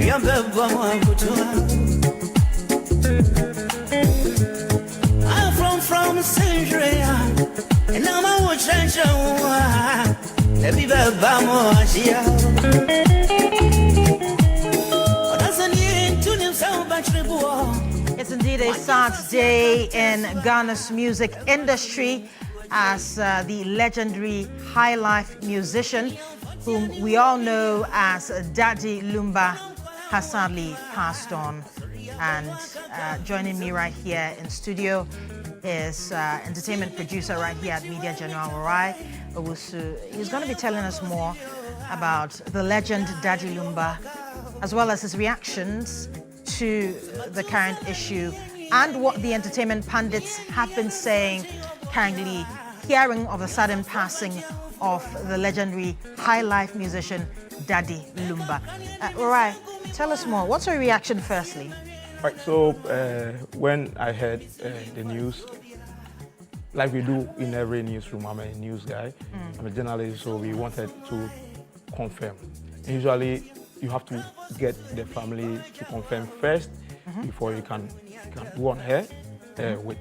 I'm from Syria, and I'm a watch and show. Let me It's indeed a sad day in Ghana's music industry as the legendary high life musician, whom we all know as Daddy Lumba, has sadly passed on. And joining me right here in studio is entertainment producer right here at Media General Warai Owusu. He's going to be telling us more about the legend Daddy Lumba, as well as his reactions to the current issue and what the entertainment pundits have been saying currently, hearing of the sudden passing of the legendary high life musician Daddy Lumba. Warai, tell us more. What's your reaction firstly? Right, so when I heard the news, like we do in every newsroom, I'm a news guy, I'm a journalist, so we wanted to confirm. Usually you have to get the family to confirm first before you can go on air with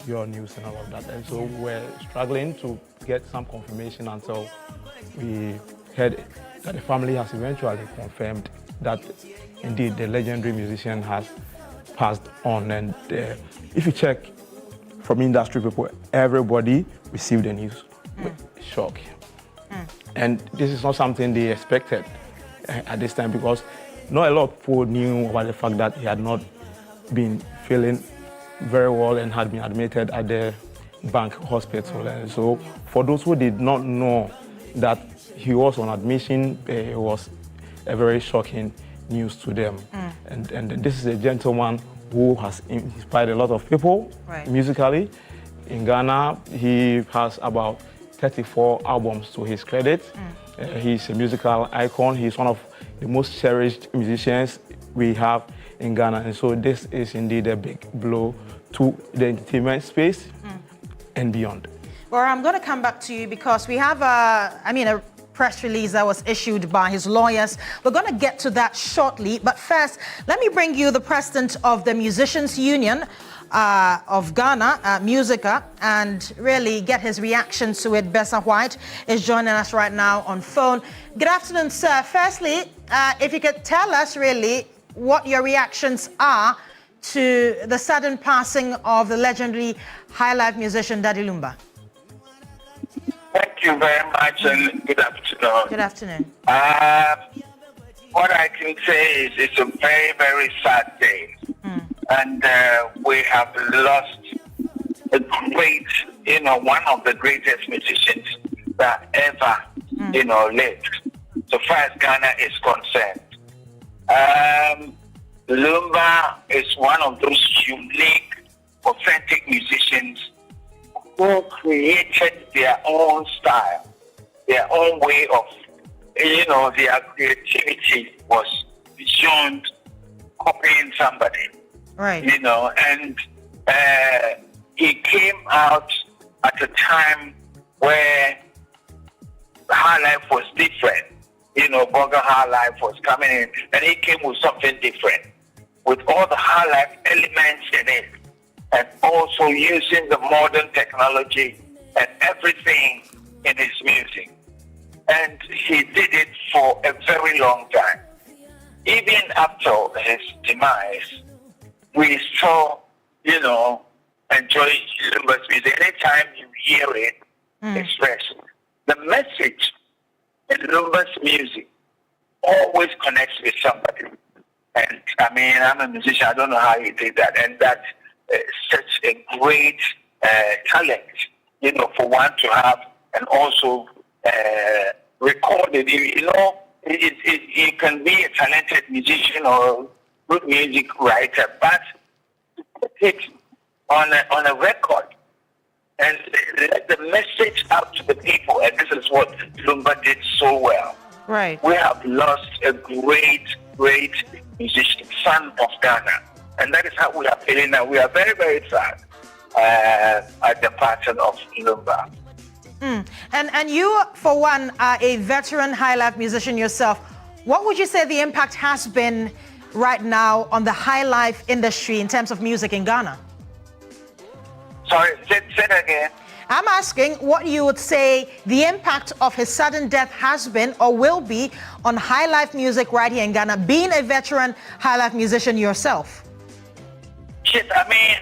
your news and all of that. And so we're struggling to get some confirmation until we heard that the family has eventually confirmed that indeed the legendary musician has passed on. And if you check from industry people, everybody received the news with shock. And this is not something they expected at this time, because not a lot of people knew about the fact that he had not been feeling very well and had been admitted at the bank hospital. And so for those who did not know that he was on admission, it was a very shocking news to them. And this is a gentleman who has inspired a lot of people musically. In Ghana, he has about 34 albums to his credit. He's a musical icon. He's one of the most cherished musicians we have in Ghana. And so this is indeed a big blow to the entertainment space and beyond. Well, I'm going to come back to you because we have a press release that was issued by his lawyers. We're going to get to that shortly. But first, let me bring you the president of the Musicians Union of Ghana, Musica, and really get his reaction to it. Bessa White is joining us right now on phone. Good afternoon, sir. Firstly, if you could tell us really what your reactions are to the sudden passing of the legendary high life musician Daddy Lumba. Thank you very much and good afternoon. Good afternoon. What I can say is it's a very, very sad day. And we have lost a great, one of the greatest musicians that ever, lived. So far as Ghana is concerned. Lumba is one of those unique, authentic musicians who created their own style, their own way of, their creativity was beyond copying somebody. Right. And he came out at a time where high life was different. Burger high life was coming in, and he came with something different, with all the high life elements in it, and also using the modern technology and everything in his music. And he did it for a very long time. Even after his demise, we still, enjoy Lumba's music. Anytime you hear it expressed, the message in Lumba's music always connects with somebody. And I'm a musician, I don't know how he did that. And that's such a great talent, for one to have and also record it. You can be a talented musician or good music writer, but put it on a record and let the message out to the people. And this is what Lumba did so well. Right. We have lost a great, great musician, son of Ghana. And that is how we are feeling now. We are very, very sad at the passing of Lumba. And you, for one, are a veteran high life musician yourself. What would you say the impact has been right now on the high life industry in terms of music in Ghana? Sorry, say that again. I'm asking what you would say the impact of his sudden death has been or will be on high life music right here in Ghana, being a veteran high life musician yourself. Yes, I mean,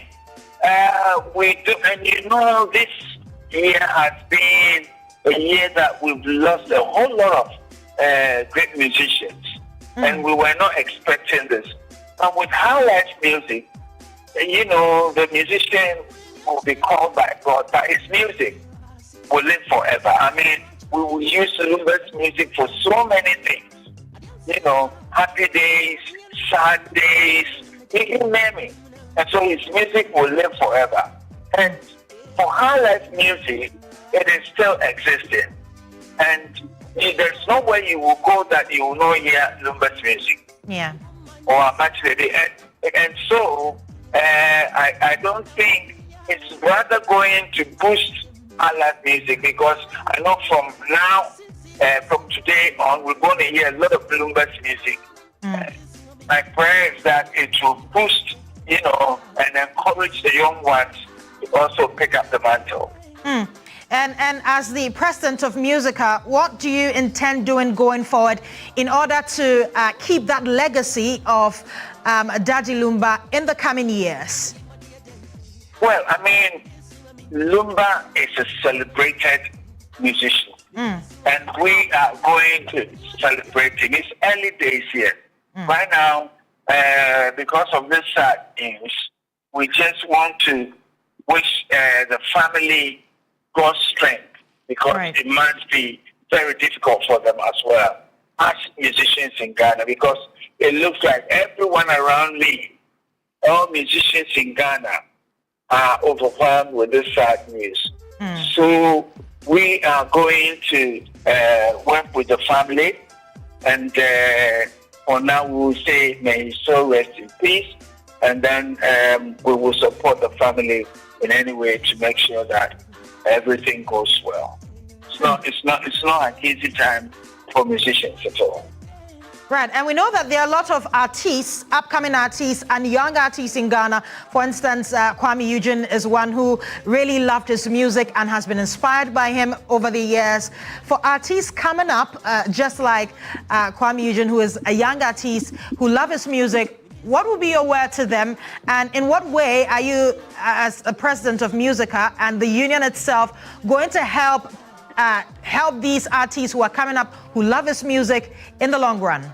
we do, and you know, this year has been a year that we've lost a whole lot of great musicians, and we were not expecting this. But with high life music, you know, the musician will be called by God, but his music will live forever. I mean, we will use Lumba's music for so many things. You know, happy days, sad days, you name it. And so his music will live forever. And for high life music, it is still existing. And there's nowhere you will go that you will not hear Lumba's music. Yeah. Or actually, and so I don't think it's rather going to boost high life music, because I know from now, from today on, we're going to hear a lot of Lumba's music. My prayer is that it will boost, you know, and encourage the young ones to also pick up the mantle. And as the president of Musica, what do you intend doing going forward in order to keep that legacy of Daddy Lumba in the coming years? Well, I mean, Lumba is a celebrated musician, and we are going to celebrate him. It's early days here. Right now, because of this sad news, we just want to wish the family God's strength, because it must be very difficult for them as well as musicians in Ghana, because it looks like everyone around me, all musicians in Ghana, are overwhelmed with this sad news. So we are going to work with the family, and for now we will say, may his soul rest in peace, and then we will support the family in any way to make sure that everything goes well. It's not an easy time for musicians at all. Right, and we know that there are a lot of artists, upcoming artists and young artists in Ghana. For instance, Kwame Eugene is one who really loved his music and has been inspired by him over the years. For artists coming up, just like Kwame Eugene, who is a young artist who love his music, what would be your word to them? And in what way are you, as a president of Musica and the union itself, going to help these artists who are coming up, who love his music, in the long run?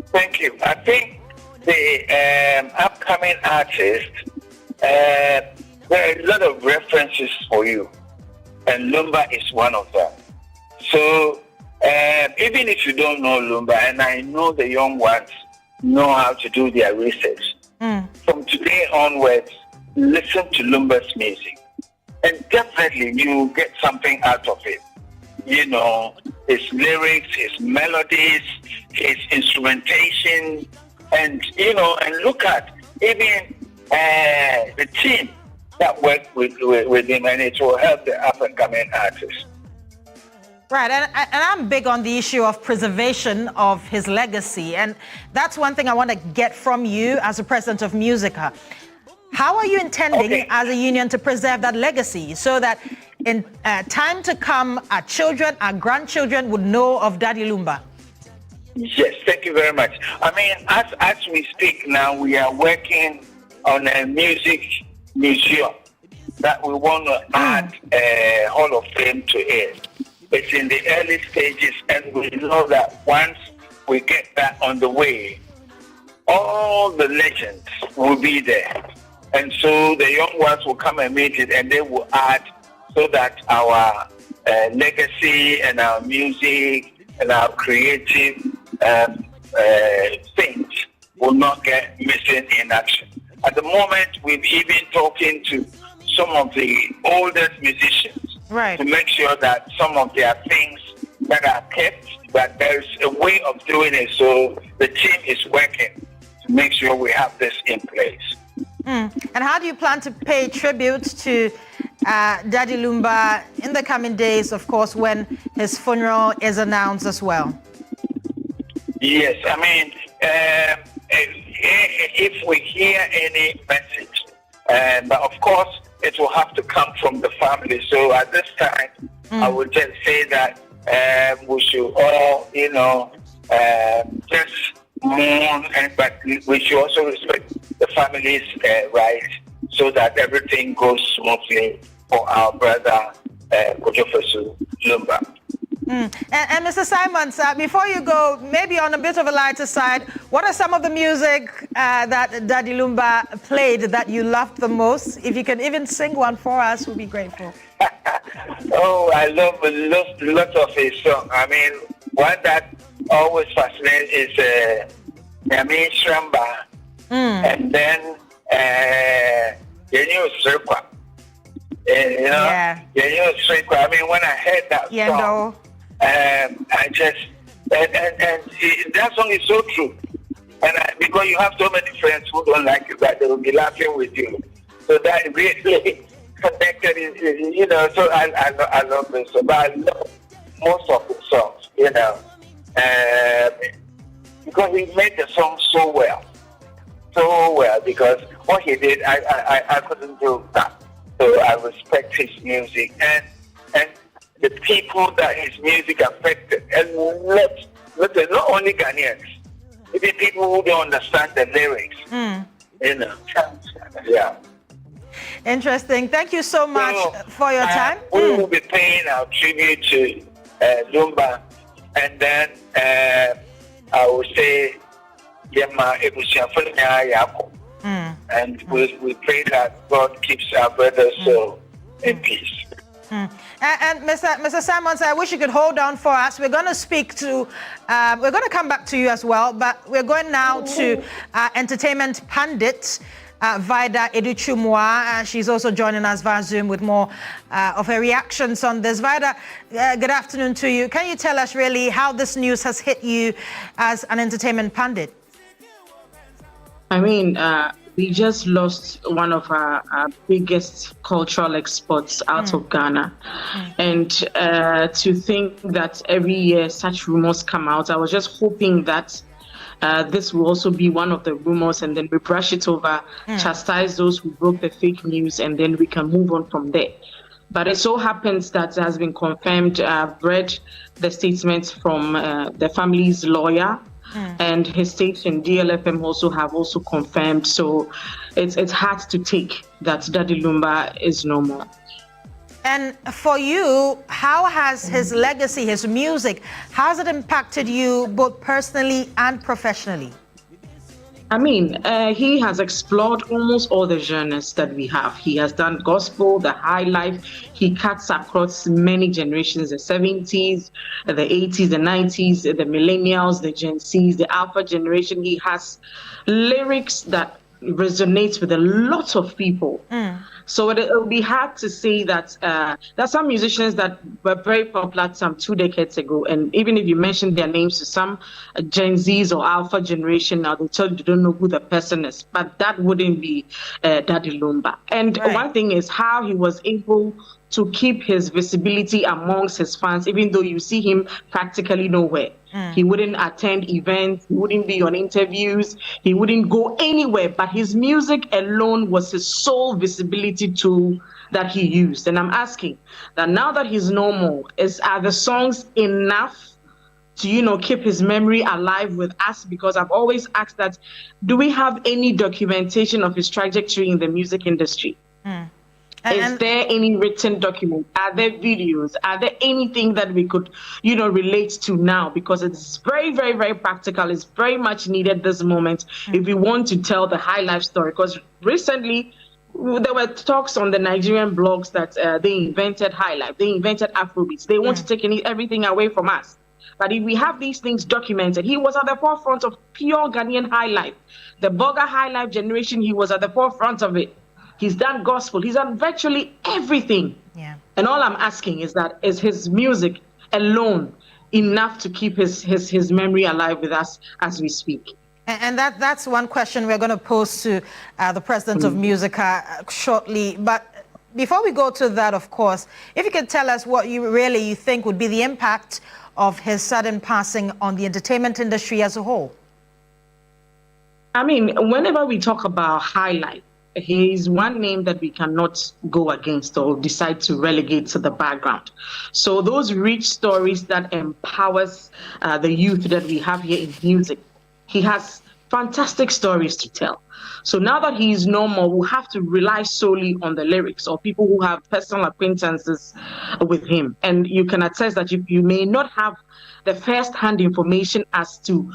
Thank you. I think the upcoming artists, there are a lot of references for you, and Lumba is one of them. So even if you don't know Lumba, and I know the young ones know how to do their research, from today onwards, listen to Lumba's music, and definitely you will get something out of it. You know, his lyrics, his melodies, his instrumentation, and, you know, and look at even the team that worked with him, and it will help the up-and-coming artists. Right, and I'm big on the issue of preservation of his legacy, and that's one thing I want to get from you as the president of Musica. How are you intending as a union to preserve that legacy so that in time to come, our children, our grandchildren would know of Daddy Lumba? Yes, thank you very much. I mean, as we speak now, we are working on a music museum that we want to add a Hall of Fame to it. It's in the early stages, and we know that once we get that on the way, all the legends will be there. And so the young ones will come and meet it, and they will add, so that our legacy and our music and our creative things will not get missing in action. At the moment, we've even talking to some of the oldest musicians to make sure that some of their things that are kept, that there's a way of doing it. So the team is working to make sure we have this in place. And how do you plan to pay tribute to Daddy Lumba in the coming days, of course, when his funeral is announced as well? Yes, I mean, if we hear any message, but of course, it will have to come from the family. So at this time, I would just say that we should all, just mourn, but we should also respect the family's rights so that everything goes smoothly for our brother, Kojofesu Lumba. And Mr. Simons, before you go, maybe on a bit of a lighter side, what are some of the music that Daddy Lumba played that you loved the most? If you can even sing one for us, we'll be grateful. Oh, I love lots of his songs. I mean, one that always fascinates is Yami Shramba, and then Yenyu Srikwa. Yenyu Srikwa. I mean, when I heard that song, I just and that song is so true, and because you have so many friends who don't like it, that they will be laughing with you, so that really connected. So I love this, but I love most of the songs, because he made the song so well, because what he did, I couldn't do that. So I respect his music and the people that his music affected, and not only Ghanaians, even people who don't understand the lyrics. Yeah. Interesting. Thank you so much for your time. We will be paying our tribute to Lumba, and then I will say, and we pray that God keeps our brother's soul in peace. And Mr. Simons, I wish you could hold on for us. We're going to speak to, we're going to come back to you as well, but we're going now to entertainment pundit, Vida Educhumwa. She's also joining us via Zoom with more of her reactions on this. Vida, good afternoon to you. Can you tell us really how this news has hit you as an entertainment pundit? I mean, we just lost one of our biggest cultural exports out of Ghana. And to think that every year such rumors come out, I was just hoping that this will also be one of the rumors, and then we brush it over, chastise those who broke the fake news, and then we can move on from there. But it so happens that it has been confirmed. I've read the statements from the family's lawyer, and his station DLFM also confirmed. So it's hard to take that Daddy Lumba is no more. And for you, how has his legacy, his music, how has it impacted you both personally and professionally? I mean, he has explored almost all the genres that we have. He has done gospel, the high life. He cuts across many generations, the 70s, the 80s, the 90s, the millennials, the Gen Zs, the Alpha generation. He has lyrics that resonate with a lot of people. So it'll be hard to say that there are some musicians that were very popular some 2 decades ago, and even if you mention their names to some Gen Zs or Alpha generation, now they tell you they don't know who the person is, but that wouldn't be Daddy Lumba. And one thing is how he was able to keep his visibility amongst his fans, even though you see him practically nowhere. He wouldn't attend events, he wouldn't be on interviews, he wouldn't go anywhere, but his music alone was his sole visibility tool that he used. And I'm asking that now that he's no more, are the songs enough to, keep his memory alive with us? Because I've always asked that, do we have any documentation of his trajectory in the music industry? Is there any written document? Are there videos? Are there anything that we could, relate to now? Because it's very, very, very practical. It's very much needed this moment if we want to tell the high life story. Because recently, there were talks on the Nigerian blogs that they invented high life. They invented Afrobeats. They want to take everything away from us. But if we have these things documented, he was at the forefront of pure Ghanaian high life. The Burger high life generation, he was at the forefront of it. He's done gospel. He's done virtually everything. Yeah. And all I'm asking is that, is his music alone enough to keep his memory alive with us as we speak? And that's one question we're going to pose to the president of Musica shortly. But before we go to that, of course, if you could tell us what you think would be the impact of his sudden passing on the entertainment industry as a whole? I mean, whenever we talk about highlight, he is one name that we cannot go against or decide to relegate to the background. So those rich stories that empowers the youth that we have here in music, he has fantastic stories to tell. So now that he is no more, we'll have to rely solely on the lyrics or people who have personal acquaintances with him. And you can attest that you may not have the first-hand information as to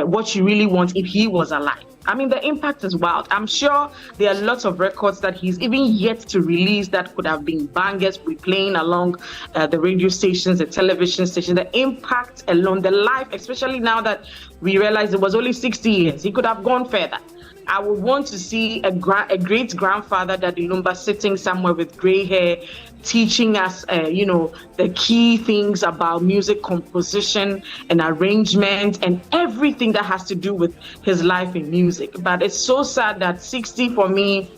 what you really want if he was alive. I mean, the impact is wild. I'm sure there are lots of records that he's even yet to release that could have been bangers replaying along the radio stations, the television stations. The impact alone, the life, especially now that we realize it was only 60 years. He could have gone further. I would want to see a great-grandfather, Daddy Lumba, sitting somewhere with gray hair, teaching us, the key things about music composition and arrangement and everything that has to do with his life in music. But it's so sad that 60 for me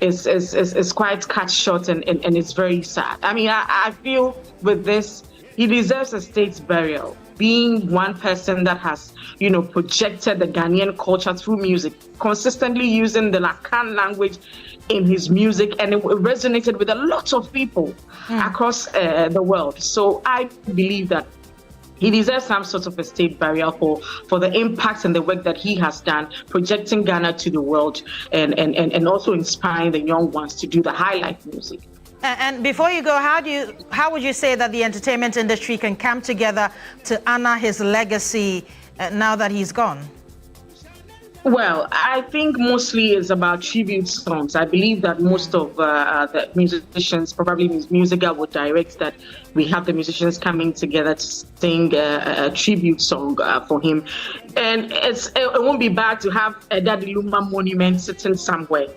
is quite cut short and it's very sad. I mean, I feel with this, he deserves a state burial. Being one person that has, projected the Ghanaian culture through music, consistently using the Lakan language in his music, and it resonated with a lot of people across the world. So I believe that he deserves some sort of a state burial for the impact and the work that he has done, projecting Ghana to the world and also inspiring the young ones to do the highlight music. And before you go, how would you say that the entertainment industry can come together to honor his legacy now that he's gone? Well, I think mostly it's about tribute songs. I believe that most of the musicians, probably Musica would direct that we have the musicians coming together to sing a tribute song for him. And it won't be bad to have a Daddy Lumba monument sitting somewhere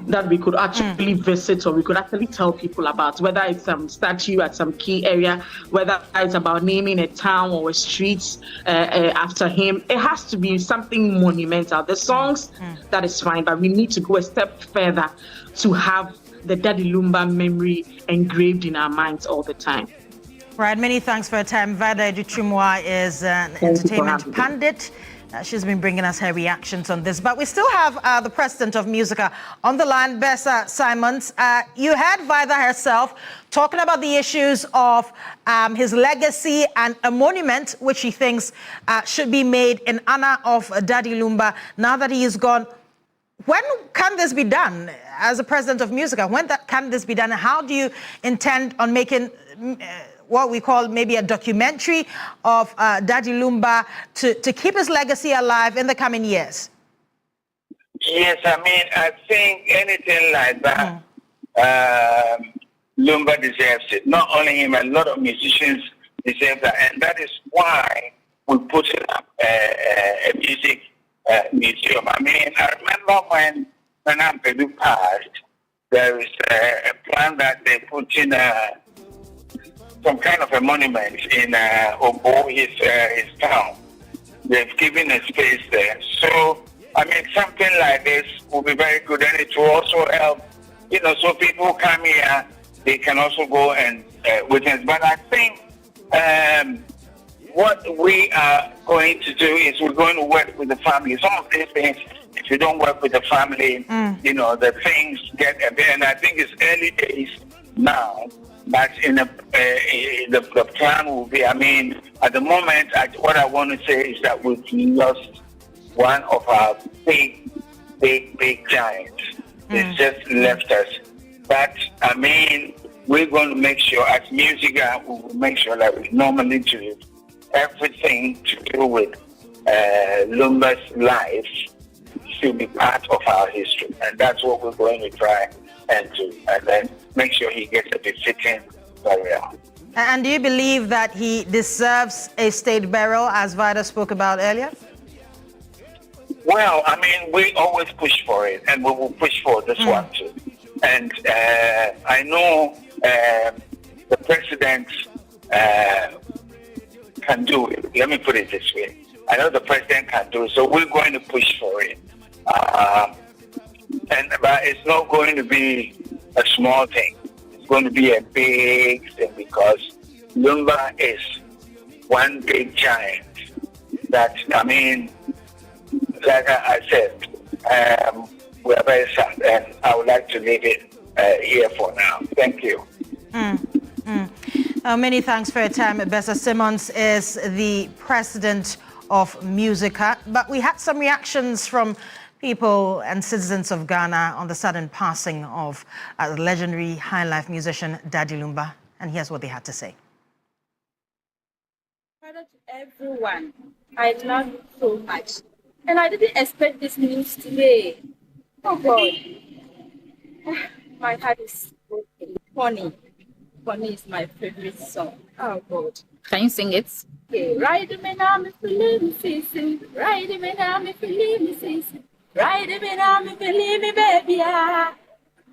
that we could actually visit, or we could actually tell people about, whether it's some statue at some key area, whether it's about naming a town or a street after him. It has to be something monumental. The songs, that is fine, but we need to go a step further to have the Daddy Lumba memory engraved in our minds all the time. Right, many thanks for your time. Vada Educhumwa is an entertainment pundit. She's been bringing us her reactions on this. But we still have the president of Musica on the line, Bessa Simons. You had Vida herself talking about the issues of his legacy and a monument which she thinks should be made in honor of Daddy Lumba now that he is gone. When can this be done as a president of Musica? When can this be done? How do you intend on making what we call maybe a documentary of Daddy Lumba to keep his legacy alive in the coming years? Yes, I think anything like that, Lumba deserves it. Not only him, a lot of musicians deserve that. And that is why we put up a music museum. I remember when Ampedu passed, there is a plan that they put in some kind of a monument in Obo, his town. They've given a space there. So, something like this will be very good, and it will also help, so people who come here, they can also go and witness. But I think what we are going to do is we're going to work with the family. Some of these things, if you don't work with the family, the things get a bit, and I think it's early days now. But the plan will be, at the moment, what I want to say is that we've lost one of our big giants. It's just left us. But, we're going to make sure, as Musica, we will make sure that we normally do everything to do with Lumba's life to be part of our history. And that's what we're going to try and do. And then make sure he gets a befitting burial. And do you believe that he deserves a state burial, as Vida spoke about earlier? Well, we always push for it, and we will push for this one too. And I know the president can do it. Let me put it this way. I know the president can do it, so we're going to push for it. But it's not going to be a small thing. It's going to be a big thing, because Lumba is one big giant. That, I mean, like I said, we are very sad, and I would like to leave it here for now. Thank you. Many thanks for your time. Bessa Simmons is the president of Musica. But we had some reactions from people and citizens of Ghana on the sudden passing of legendary high life musician Daddy Lumba. And here's what they had to say. To everyone, I love you so much. And I didn't expect this news today. Oh God. My heart is broken. Funny. Funny is my favorite song. Oh God. Can you sing it? Okay. Ride me now, me believe me, season. Ride me now, me believe me, season. Ride me now, me believe me, baby.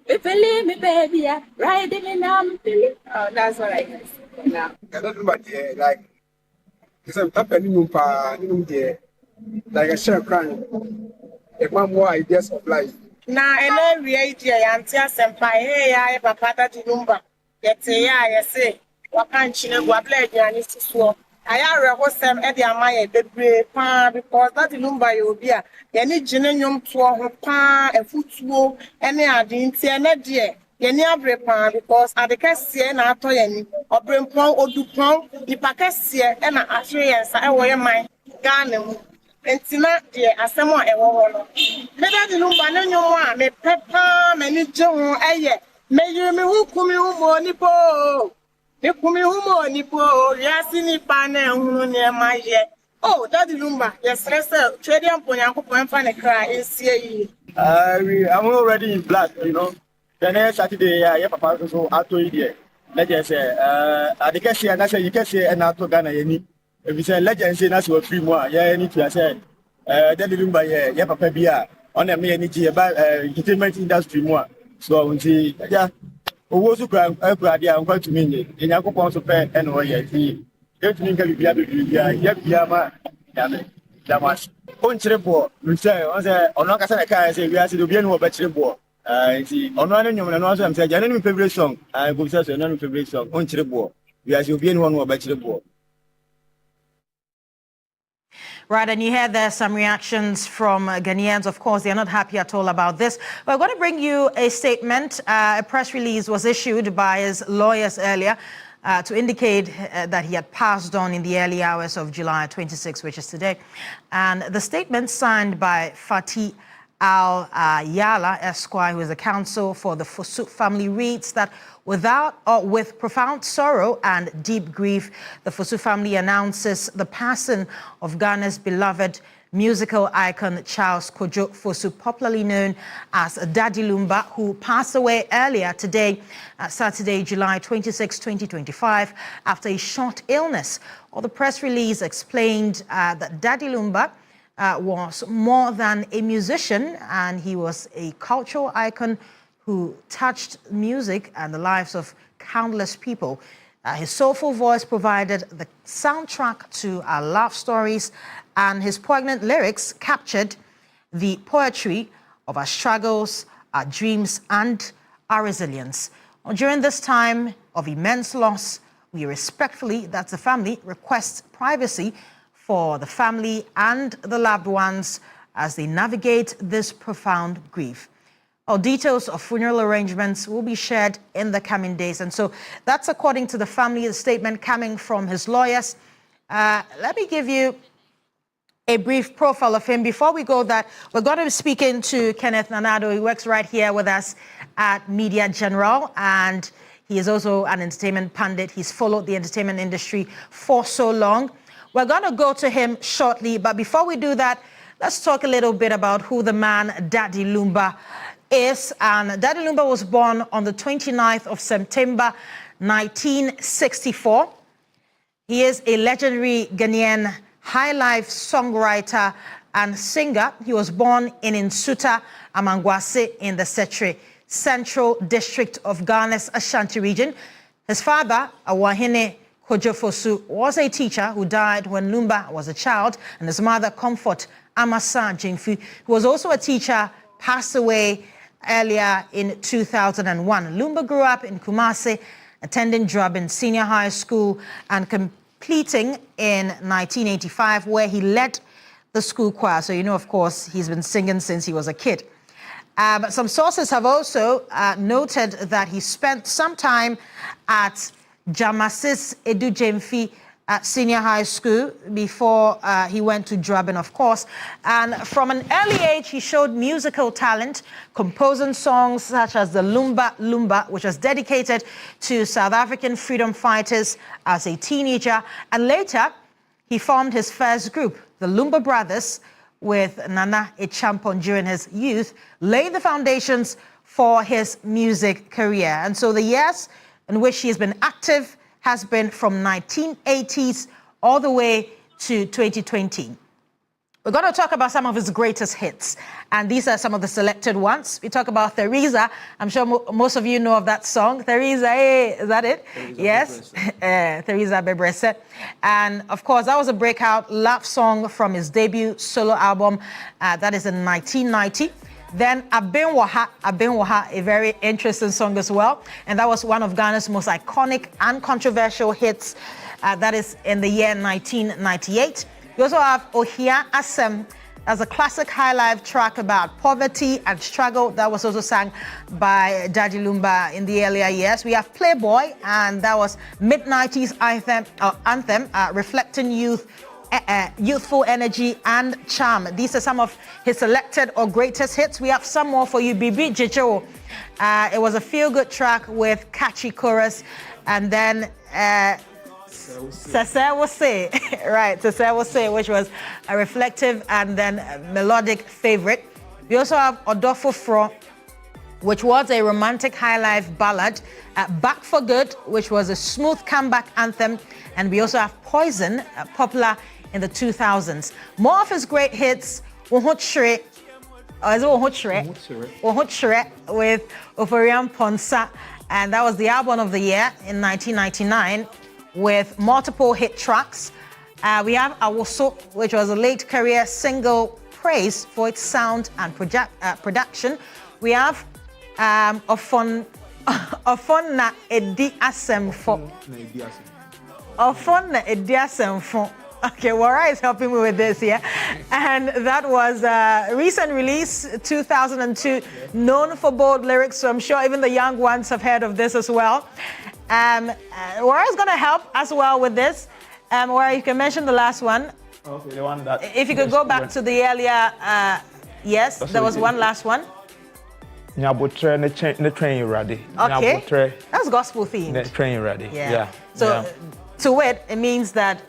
Me believe me, baby. Ride me now, me believe. Oh, that's what I can say now. I don't know about like. I'm happening like a share crying. A man more ideas of life. Na ene reality ya antia senpai hey ya papa Daddy Lumba yete ya say waka nchine gwa play ani sisuo aya rehosem e de amaye bebre pa because Daddy Lumba ye obi a ye ni gine nwom to ho pa efutuo ene ade nti ene de ye ni abre pa because adekese na ato ye ni obrempon odupon ipakese e na ahwe yensa e wo ye man Ghana mu entina de asemo a ewo ho no me Daddy Lumba no nyomo a me pepa me ni je ho eye me yiri me hukumi humo ni po me kumi humo ni po yasi ni pa na ehunu ne maye oh Daddy Lumba yes lesa trade amponya nkopon fa ne kra ensie yi I'm already in black, you know. The next Saturday, yeah, papa so I told you legend say adekese na say you can say na to Ghana yeni if you say legend say na so free more yeah need to say Daddy Lumba yeah papa bia on me any ji about entertainment industry more so unti ja owo so kra dia nkwa to me in yakopon so pe e no ye ti e to me ka bibia ya bia ma ya me da mas on chirebo we say on say ono ka say ka say we are say obi enu oba chirebo see, on one of them, I'm saying, I don't favorite song. I go say, no favorite song. On Chirebo, we are still being one more by Chirebo. Right, and you heard there some reactions from Ghanaians. Of course, they're not happy at all about this. We're going to bring you a statement. A press release was issued by his lawyers earlier to indicate that he had passed on in the early hours of July 26, which is today. And the statement signed by Fatih Al-Yala Esquire, who is the counsel for the Fosu family, reads that with profound sorrow and deep grief, the Fosu family announces the passing of Ghana's beloved musical icon Charles Kojo Fosu, popularly known as Daddy Lumba, who passed away earlier today, Saturday, July 26, 2025, after a short illness. Well, the press release explained that Daddy Lumba was more than a musician, and he was a cultural icon who touched music and the lives of countless people. His soulful voice provided the soundtrack to our love stories, and his poignant lyrics captured the poetry of our struggles, our dreams, and our resilience. During this time of immense loss, we respectfully, that's the family, request privacy for the family and the loved ones as they navigate this profound grief. All details of funeral arrangements will be shared in the coming days. And so that's according to the family, the statement coming from his lawyers. Let me give you a brief profile of him. Before we go that, we're going to be speaking to Kenneth Nanado. He works right here with us at Media General, and he is also an entertainment pundit. He's followed the entertainment industry for so long. We're going to go to him shortly, but before we do that, let's talk a little bit about who the man Daddy Lumba is. And Daddy Lumba was born on the 29th of September, 1964. He is a legendary Ghanaian high life songwriter and singer. He was born in Nsuta, Amangwase, in the Setre Central District of Ghana's Ashanti region. His father, Awahene Kojo Fosu, was a teacher who died when Lumba was a child, and his mother, Comfort Amasa Jingfu, who was also a teacher, passed away earlier in 2001. Lumba grew up in Kumasi, attending Drabin Senior High School, and completing in 1985, where he led the school choir. So, of course, he's been singing since he was a kid. But some sources have also noted that he spent some time at Jamasis Edu Jemfi Senior High School before he went to Draben, of course. And from an early age, he showed musical talent, composing songs such as the Lumba Lumba, which was dedicated to South African freedom fighters as a teenager. And later, he formed his first group, the Lumba Brothers, with Nana Echampon during his youth, laying the foundations for his music career. And so the years in which he has been active has been from 1980s all the way to 2020. We're going to talk about some of his greatest hits, and these are some of the selected ones. We talk about Theresa. I'm sure most of you know of that song. Theresa, hey, is that it? Theresa, yes, Theresa Bebrese. And of course, that was a breakout love song from his debut solo album, that is in 1990. Then Aben Waha, a very interesting song as well. And that was one of Ghana's most iconic and controversial hits. That is in the year 1998. We also have Ohia Asem as a classic high life track about poverty and struggle. That was also sung by Daddy Lumba in the earlier years. We have Playboy, and that was mid-90s anthem reflecting youthful energy and charm. These are some of his selected or greatest hits. We have some more for you. Bibi Jijo. It was a feel-good track with catchy chorus, and then Sese will say, right, Sese will say, which was a reflective and then melodic favorite. We also have Odofo Fro, which was a romantic high life ballad. Back for Good, which was a smooth comeback anthem. And we also have Poison, popular in the 2000s. More of his great hits, Wohotre, with Oforian Ponsa. And that was the album of the year in 1999 with multiple hit tracks. We have Awoso, which was a late career single praised for its sound and production. We have Ofon na Edi Asemfo. Ofon na Edi Asemfo. Okay, Wara is helping me with this here. And that was a recent release, 2002, known for bold lyrics, so I'm sure even the young ones have heard of this as well. Wara is going to help as well with this. Wara, you can mention the last one. Okay, the one that... If you could go back to the earlier, yes, there was one last one. Nyabotre ne train ready. Okay, that's gospel themed. Ne train ready. Yeah. So to it means that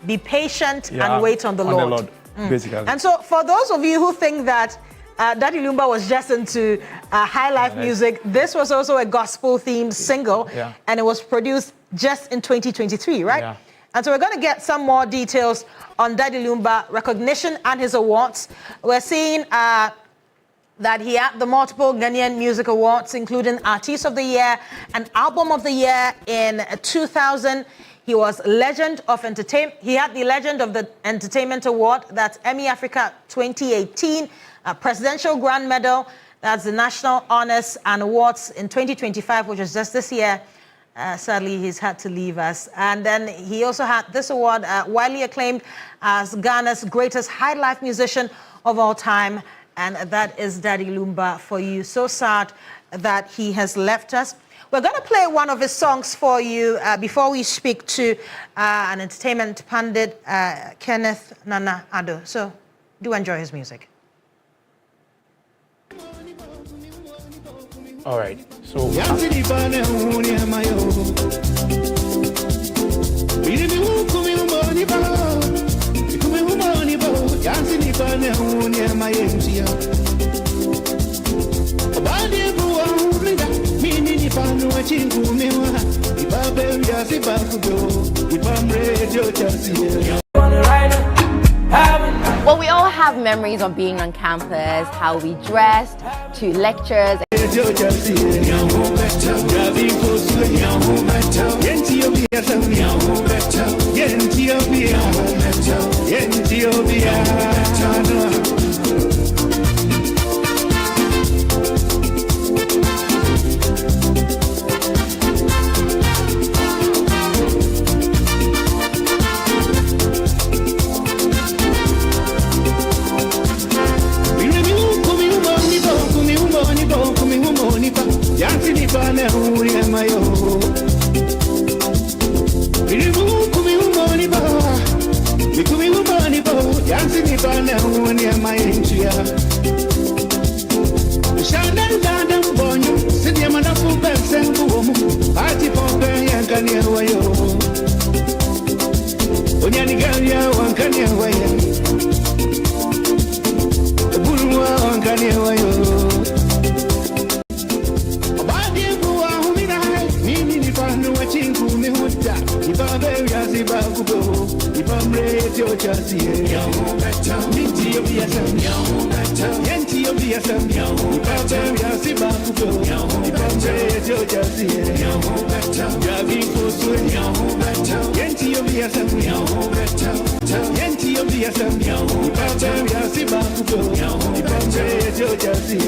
be patient and wait on the Lord. Basically. And so for those of you who think that Daddy Lumba was just into high life music, this was also a gospel themed single, and it was produced just in 2023, right? Yeah. And so we're going to get some more details on Daddy Lumba recognition and his awards. We're seeing that he had the multiple Ghanaian music awards, including Artist of the Year and Album of the Year in 2000. He was Legend of Entertainment. He had the Legend of the Entertainment Award. That's Emmy Africa 2018. Presidential Grand Medal. That's the National Honors and Awards in 2025, which was just this year. Sadly, he's had to leave us. And then he also had this award, widely acclaimed as Ghana's greatest high life musician of all time. And that is Daddy Lumba for you. So sad that he has left us. We're going to play one of his songs for you before we speak to an entertainment pundit, Kenneth Nana Addo. So do enjoy his music. All right. So. Well, we all have memories of being on campus, how we dressed, to lectures. uni mayo. Irimu kumi umoni ba. Mikumi umoni ba. Yansi ni ba na uni mayentia. Shandan dandam bonyo. Sidia manafu pensengu omu. Ati pompe yankani wayo. Onyani ganya wankani wayo. Bulwa wankani wayo. Ibabe yazi bakubo, ibamre tio chasi. Minti obiasam, yenti obiasam. Ibabe yazi bakubo, ibamre tio chasi. Yavi fosue, yenti obiasam, yenti obiasam. Ibabe yazi bakubo, ibamre tio chasi.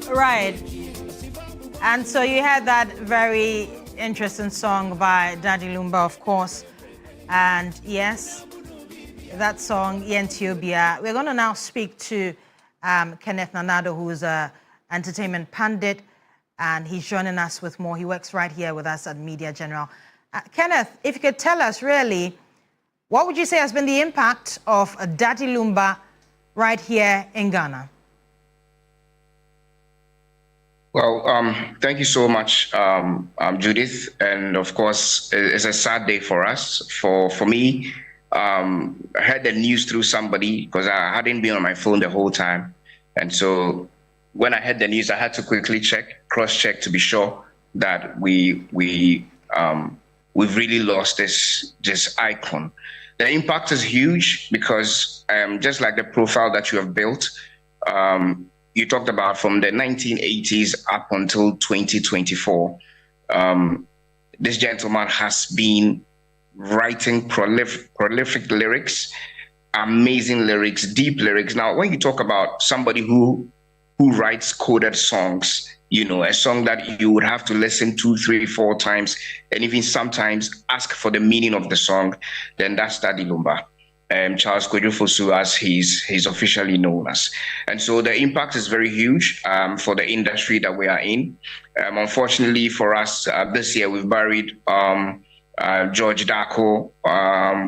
Right. And so you had that very interesting song by Daddy Lumba, of course. And yes, that song, Yentiobia. We're going to now speak to Kenneth Nanado, who is an entertainment pundit, and he's joining us with more. He works right here with us at Media General. Kenneth, if you could tell us really, what would you say has been the impact of Daddy Lumba right here in Ghana? Well, thank you so much, Judith. And of course, it's a sad day for us. For me, I heard the news through somebody because I hadn't been on my phone the whole time. And so when I heard the news, I had to quickly cross-check to be sure that we've really lost this icon. The impact is huge because just like the profile that you have built, you talked about from the 1980s up until 2024, this gentleman has been writing prolific lyrics, amazing lyrics, deep lyrics. Now, when you talk about somebody who writes coded songs, you know, a song that you would have to listen 2, 3, 4 times, and even sometimes ask for the meaning of the song, then that's Daddy Lumba. Charles Kojofosu, as he's officially known as. And so the impact is very huge for the industry that we are in. Unfortunately for us, this year we've buried George Dako.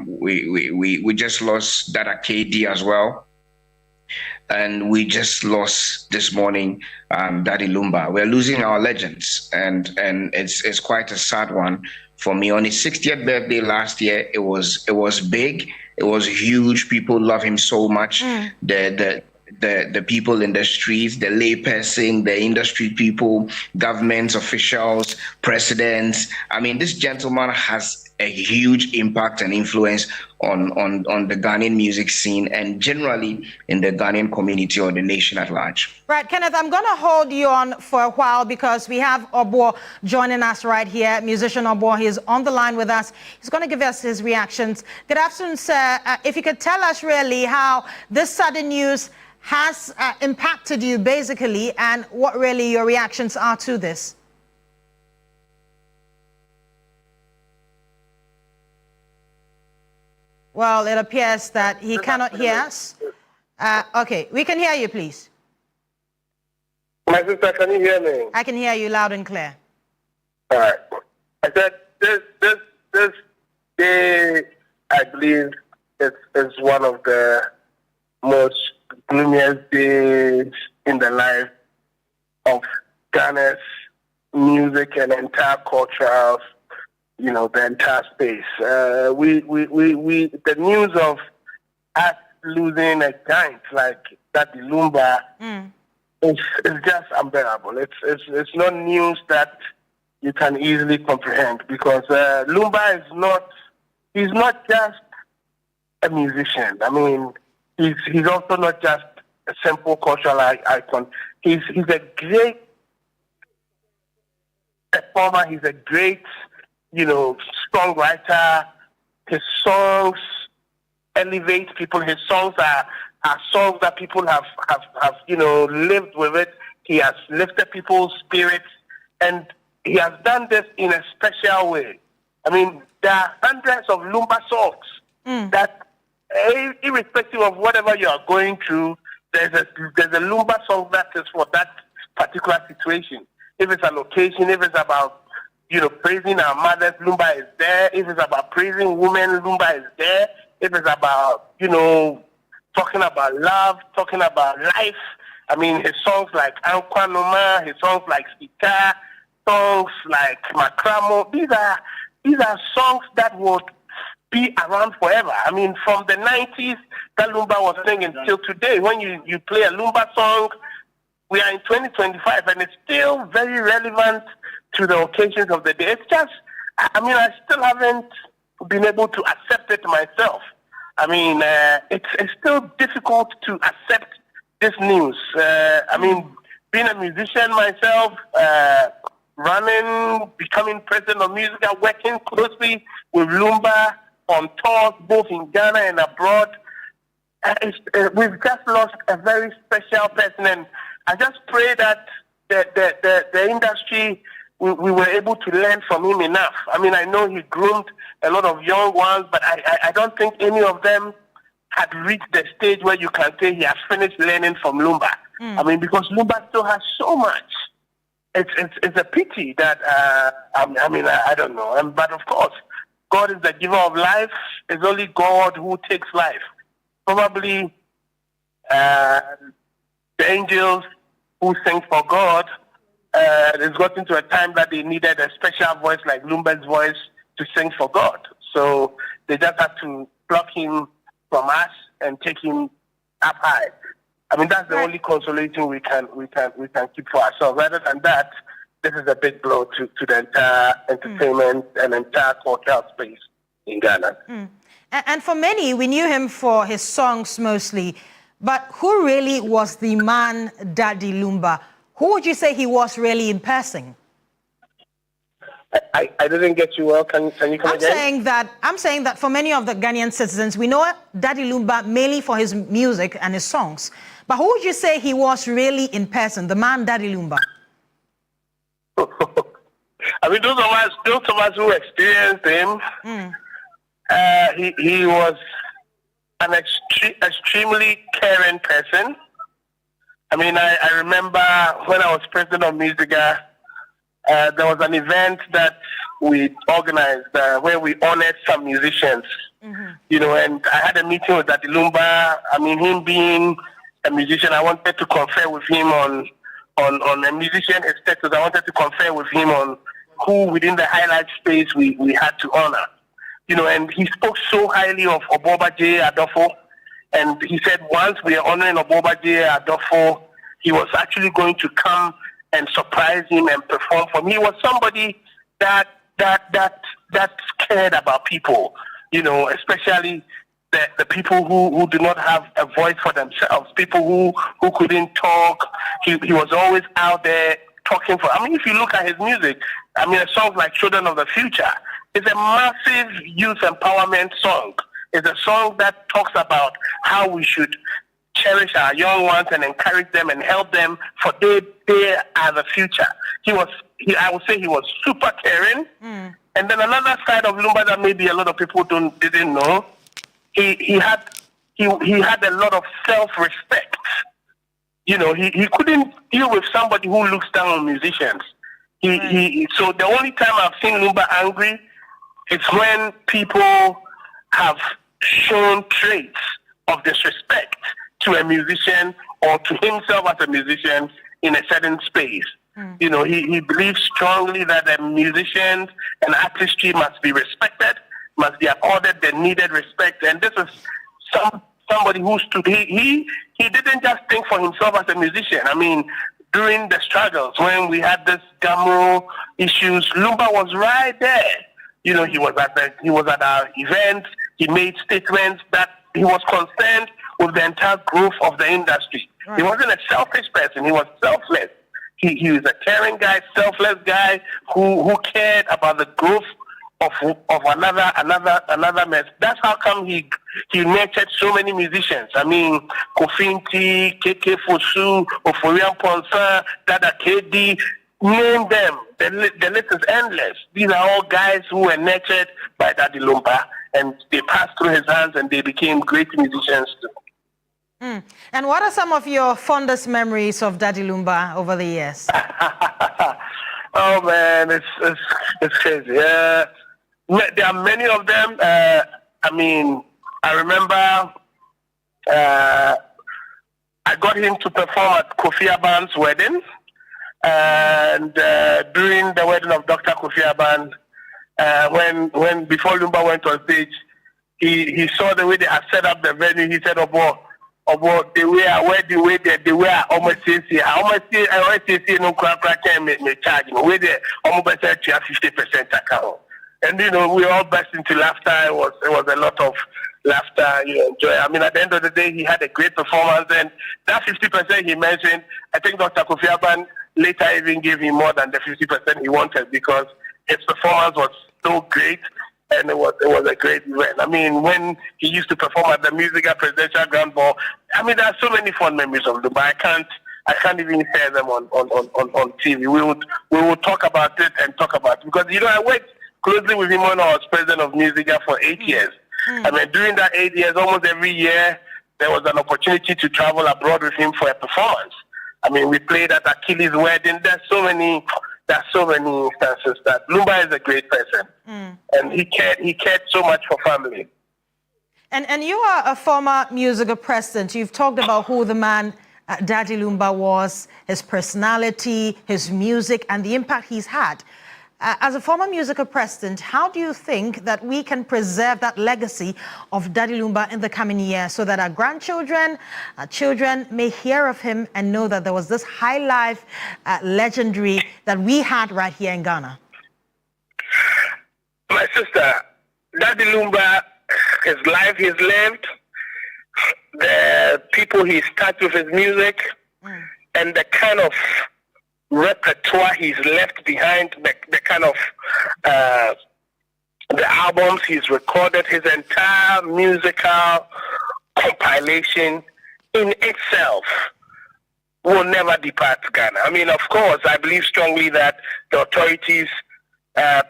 We just lost Dada KD as well. And we just lost this morning Daddy Lumba. We're losing our legends, and it's quite a sad one for me. On his 60th birthday last year, it was big. It was huge. People love him so much. The people in the streets, the layperson, the industry people, governments, officials, presidents. I mean, this gentleman has a huge impact and influence on the Ghanaian music scene and generally in the Ghanaian community or the nation at large. Right, Kenneth, I'm going to hold you on for a while because we have Obo joining us right here, musician Obo. He's on the line with us. He's going to give us his reactions. Good afternoon, sir. If you could tell us really how this sudden news has impacted you basically and what really your reactions are to this. Well, it appears that he cannot hear us. Okay, we can hear you, please. My sister, can you hear me? I can hear you loud and clear. All right. I said this today, I believe it's one of the most gloomiest days in the life of Ghana's music and entire culture of, the entire space. The news of us losing a giant like that Lumba is just unbearable. It's not news that you can easily comprehend, because Lumba he's not just a musician. I mean, he's also not just a simple cultural icon. He's a great performer. He's a great, songwriter. His songs elevate people. His songs are songs that people have lived with it. He has lifted people's spirits, and he has done this in a special way. I mean, there are hundreds of Lumba songs that, irrespective of whatever you are going through, there's a Lumba song that is for that particular situation. If it's an occasion, if it's about, praising our mothers, Lumba is there. If it's about praising women, Lumba is there. If it's about, talking about love, talking about life. I mean, his songs like Ankwa Noma, his songs like Sika, songs like Makramo, these are songs that would be around forever. I mean, from the 90s that Lumba was singing till today, when you play a Lumba song, we are in 2025 and it's still very relevant to the occasions of the day. It's just, I still haven't been able to accept it myself. I mean, it's still difficult to accept this news. Being a musician myself, becoming president of music, and working closely with Lumba on tours, both in Ghana and abroad, we've just lost a very special person. And I just pray that the industry, we were able to learn from him enough. I mean, I know he groomed a lot of young ones, but I don't think any of them had reached the stage where you can say he has finished learning from Lumba. I mean, because Lumba still has so much. It's a pity that, I don't know. But of course, God is the giver of life. It's only God who takes life. Probably the angels who sing for God, it's gotten to a time that they needed a special voice like Lumba's voice to sing for God. So they just had to pluck him from us and take him up high. I mean, that's the only consolation we can keep for ourselves. Rather than that, this is a big blow to the entire entertainment and entire cultural space in Ghana. And for many, we knew him for his songs mostly. But who really was the man, Daddy Lumba? Who would you say he was really in person? I didn't get you well. Can you come again? I'm saying that for many of the Ghanaian citizens, we know Daddy Lumba mainly for his music and his songs. But who would you say he was really in person, the man Daddy Lumba? I mean, those of us who experienced him, he was an extremely caring person. I mean, I remember when I was president of Musica, there was an event that we organized where we honored some musicians, and I had a meeting with Daddy Lumba. I mean, him being a musician, I wanted to confer with him on a musician status. I wanted to confer with him on who within the highlight space we had to honor. And he spoke so highly of Oboba J. Adolfo, and he said once we are honoring Oboba J. Adolfo, he was actually going to come and surprise him and perform for him. He was somebody that cared about people, especially the people who do not have a voice for themselves, people who couldn't talk. He was always out there talking for. I mean, if you look at his music, I mean, a song like Children of the Future, it's a massive youth empowerment song. It's a song that talks about how we should cherish our young ones and encourage them and help them, for they are the future. I would say he was super caring. And then another side of Lumba that maybe a lot of people didn't know, he had a lot of self-respect. He couldn't deal with somebody who looks down on musicians. So the only time I've seen Lumba angry It's when people have shown traits of disrespect to a musician or to himself as a musician in a certain space. You know, he believes strongly that the musicians and artistry must be respected, must be accorded the needed respect. And this is somebody who stood, he didn't just think for himself as a musician. I mean, during the struggles, when we had this Gamo issues, Lumba was right there. You know, he was at our events. He made statements that he was concerned with the entire growth of the industry. Right. He wasn't a selfish person. He was selfless. He was a caring guy, selfless guy who cared about the growth of another mess. That's how come he nurtured so many musicians. I mean, Kofinti, KK Fosu, Oforian Ponsa, Dada KD, name them. The list is endless. These are all guys who were nurtured by Daddy Lumba, and they passed through his hands and they became great musicians too. And what are some of your fondest memories of Daddy Lumba over the years? Oh man, it's crazy. There are many of them. I mean, I remember I got him to perform at Kofi Aban's wedding, and during the wedding of Dr. Kofi Aban, when before Lumba went on stage, he saw the way they had set up the venue. He said, about the way almost no can me charge me they almost better to have 50% account. And you know, we all burst into laughter. It was a lot of laughter, enjoy. I mean, at the end of the day, he had a great performance, and that 50% he mentioned, I think Dr. Kofi Aban later even gave him more than the 50% he wanted, because his performance was so great. And it was a great event. I mean, when he used to perform at the Musica Presidential Grand Ball, I mean, there are so many fond memories of him, but I can't even share them on TV. We would talk about it because I worked closely with him when I was president of Musica for 8 years. I mean, during that 8 years, almost every year there was an opportunity to travel abroad with him for a performance. I mean, we played at Achilles' wedding. There's so many instances that Lumba is a great person, and he cared so much for family. And you are a former musical president. You've talked about who the man Daddy Lumba was, his personality, his music, and the impact he's had. As a former musical president, how do you think that we can preserve that legacy of Daddy Lumba in the coming years so that our grandchildren, our children may hear of him and know that there was this high life legendary that we had right here in Ghana? My sister, Daddy Lumba, his life he's lived, the people he's touched with his music, and the kind of repertoire he's left behind, the kind of the albums he's recorded, his entire musical compilation in itself will never depart Ghana. I mean, of course, I believe strongly that the authorities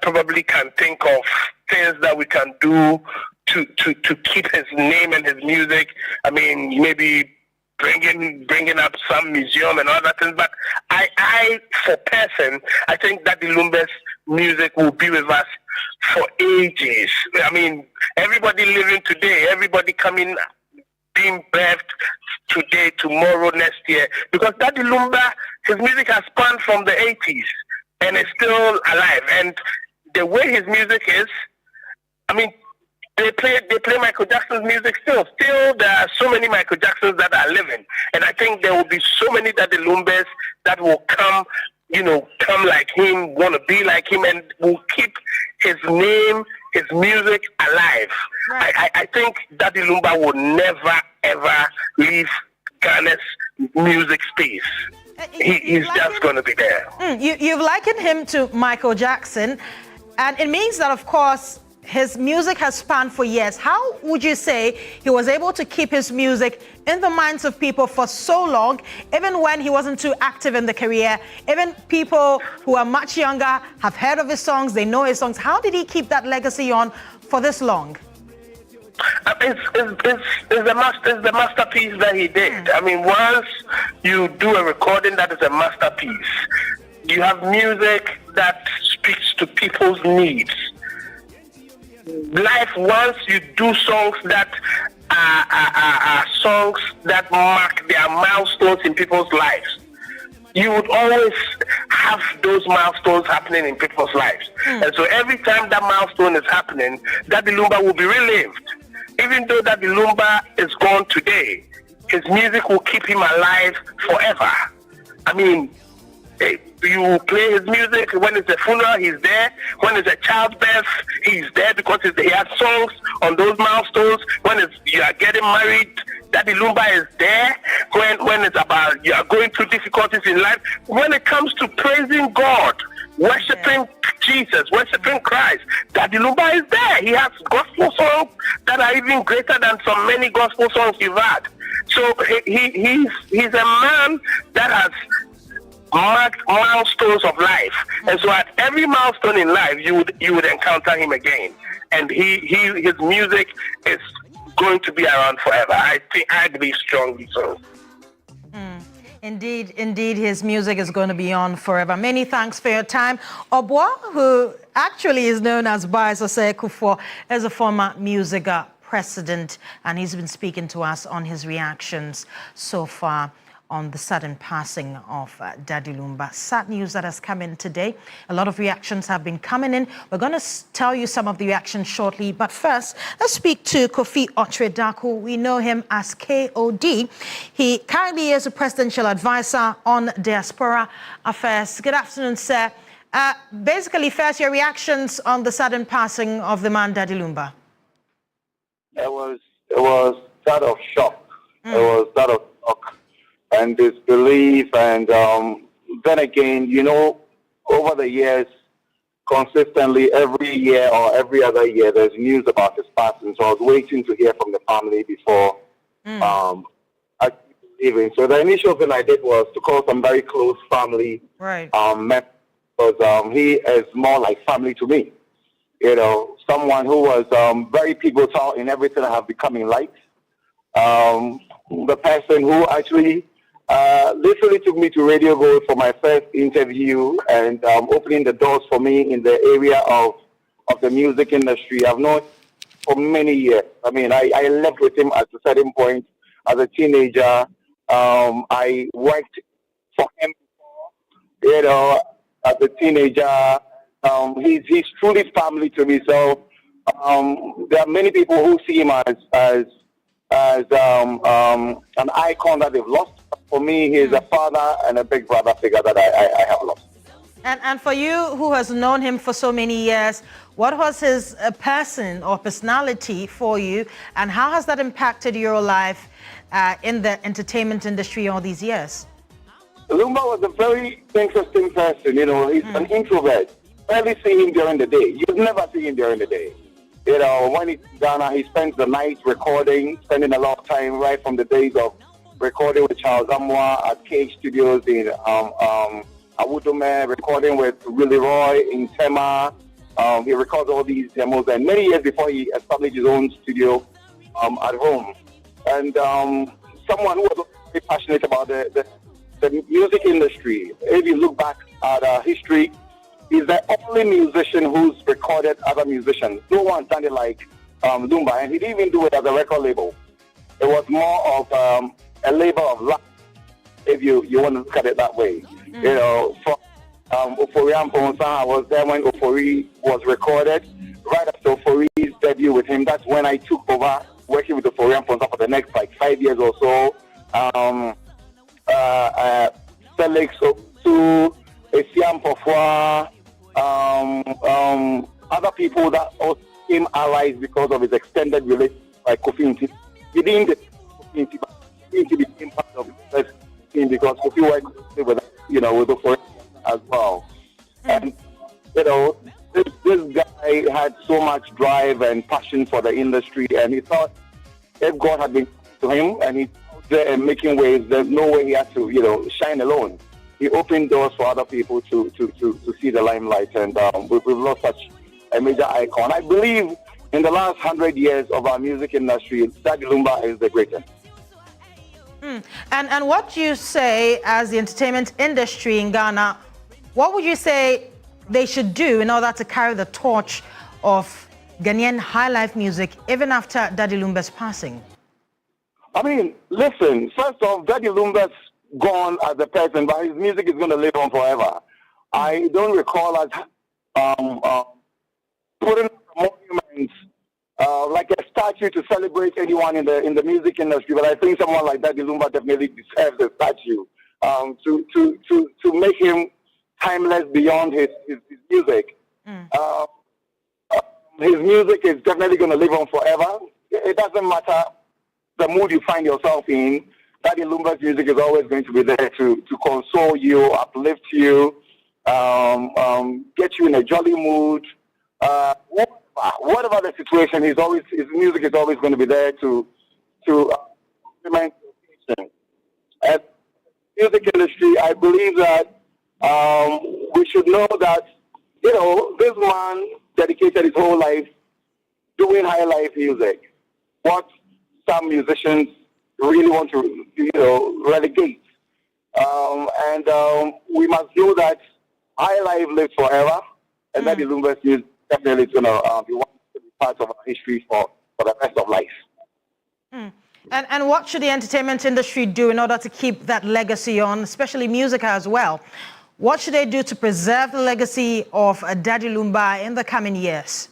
probably can think of things that we can do to keep his name and his music. I mean, maybe bringing up some museum and other things, but I think that the Lumba's music will be with us for ages. I mean, everybody living today, everybody coming, being birthed today, tomorrow, next year, because Daddy Lumba, his music has spanned from the 80s and is still alive. And the way his music is, I mean, they play Michael Jackson's music still. Still, there are so many Michael Jacksons that are living. And I think there will be so many Daddy Lumbas that will come like him, want to be like him, and will keep his name, his music alive. Right. I think Daddy Lumba will never, ever leave Ghana's music space. He's just going to be there. You've likened him to Michael Jackson, and it means that, of course, his music has spanned for years. How would you say he was able to keep his music in the minds of people for so long, even when he wasn't too active in the career? Even people who are much younger have heard of his songs, they know his songs. How did he keep that legacy on for this long? It's the masterpiece that he did. I mean, once you do a recording that is a masterpiece, you have music that speaks to people's needs. life, once you do songs that are songs that mark their milestones in people's lives, you would always have those milestones happening in people's lives. And so every time that milestone is happening, Daddy Lumba will be relived. Even though Daddy Lumba is gone today, his music will keep him alive forever. I mean, you play his music when it's a funeral, he's there. When it's a childbirth, he's there because he has songs on those milestones. When you are getting married, Daddy Lumba is there. When it's about you are going through difficulties in life. When it comes to praising God, worshiping Jesus, worshiping Christ, Daddy Lumba is there. He has gospel songs that are even greater than so many gospel songs you've had. So he's a man that has marked milestones of life, and so at every milestone in life, you would encounter him again, and his music is going to be around forever. I believe strongly so. Indeed, his music is going to be on forever. Many thanks for your time. Obwa, who actually is known as Bias Osei-Kufuor, is a former music president, and he's been speaking to us on his reactions so far on the sudden passing of Daddy Lumba. Sad news that has come in today. A lot of reactions have been coming in. We're going to tell you some of the reactions shortly. But first, let's speak to Kofi Otredaku. We know him as KOD. He currently is a presidential advisor on diaspora affairs. Good afternoon, sir. Basically, first, your reactions on the sudden passing of the man Daddy Lumba. It was that of shock. It was that of shock and disbelief, and then again, you know, over the years, consistently every year or every other year, there's news about his passing. So I was waiting to hear from the family before I leaving. So the initial thing I did was to call some very close family members, because he is more like family to me. You know, someone who was very pivotal in everything I have becoming like. The person who actually literally took me to Radio Gold for my first interview and opening the doors for me in the area of the music industry. I've known for many years. I mean, I left with him at a certain point as a teenager. I worked for him, you know, as a teenager. He's truly family to me. So there are many people who see him as an icon that they've lost. For me, he's a father and a big brother figure that I have lost. And for you, who has known him for so many years, what was his person or personality for you, and how has that impacted your life in the entertainment industry all these years? Lumba was a very interesting person. You know, he's an introvert. Rarely see him during the day. You never see him during the day. You know, when he's in Ghana, he spends the night recording, spending a lot of time right from the days of recording with Charles Amwa at Cage Studios in Awudome, recording with Willie Roy in Tema. He records all these demos, and many years before he established his own studio at home. And someone who was very passionate about the music industry. If you look back at history, he's the only musician who's recorded other musicians. No one sounded like Lumba, and he didn't even do it as a record label. It was more of a labor of love, if you want to look at it that way. You know, from Ofori Amponsa, I was there when Ofori was recorded. Right after Ofori's debut with him, that's when I took over working with Ofori Amponsa for the next like 5 years or so. Felix Osu, Esiam Pofwa, other people that also became allies because of his extended relationship, like Kofi Nti. He didn't get Kofi Nti, but Kofi Nti became part of the team because Kofi worked with, you know, with the forest as well. And, you know, this guy had so much drive and passion for the industry, and he thought if God had been to him and he's there and making waves, there's no way he had to, you know, shine alone. He opened doors for other people to see the limelight, and we've lost such a major icon. I believe in the last 100 years of our music industry, Daddy Lumba is the greatest. And what you say as the entertainment industry in Ghana, what would you say they should do in order to carry the torch of Ghanaian high life music even after Daddy Lumba's passing? I mean, listen, first off, Daddy Lumba's gone as a person, but his music is going to live on forever. I don't recall us putting up monuments like a statue to celebrate anyone in the music industry, but I think someone like Daddy Lumba definitely deserves a statue to make him timeless beyond his music. His music is definitely going to live on forever. It doesn't matter the mood you find yourself in. Daddy Lumba's music is always going to be there to console you, uplift you, get you in a jolly mood. Whatever the situation, his music is always going to be there to implement the occasion. As music industry, I believe that we should know that, this man dedicated his whole life doing high life music. What some musicians really want to, relegate. And we must know that high life lives forever, and Daddy Lumba's music definitely is going to be part of our history for the rest of life. And what should the entertainment industry do in order to keep that legacy on, especially music as well? What should they do to preserve the legacy of Daddy Lumba in the coming years?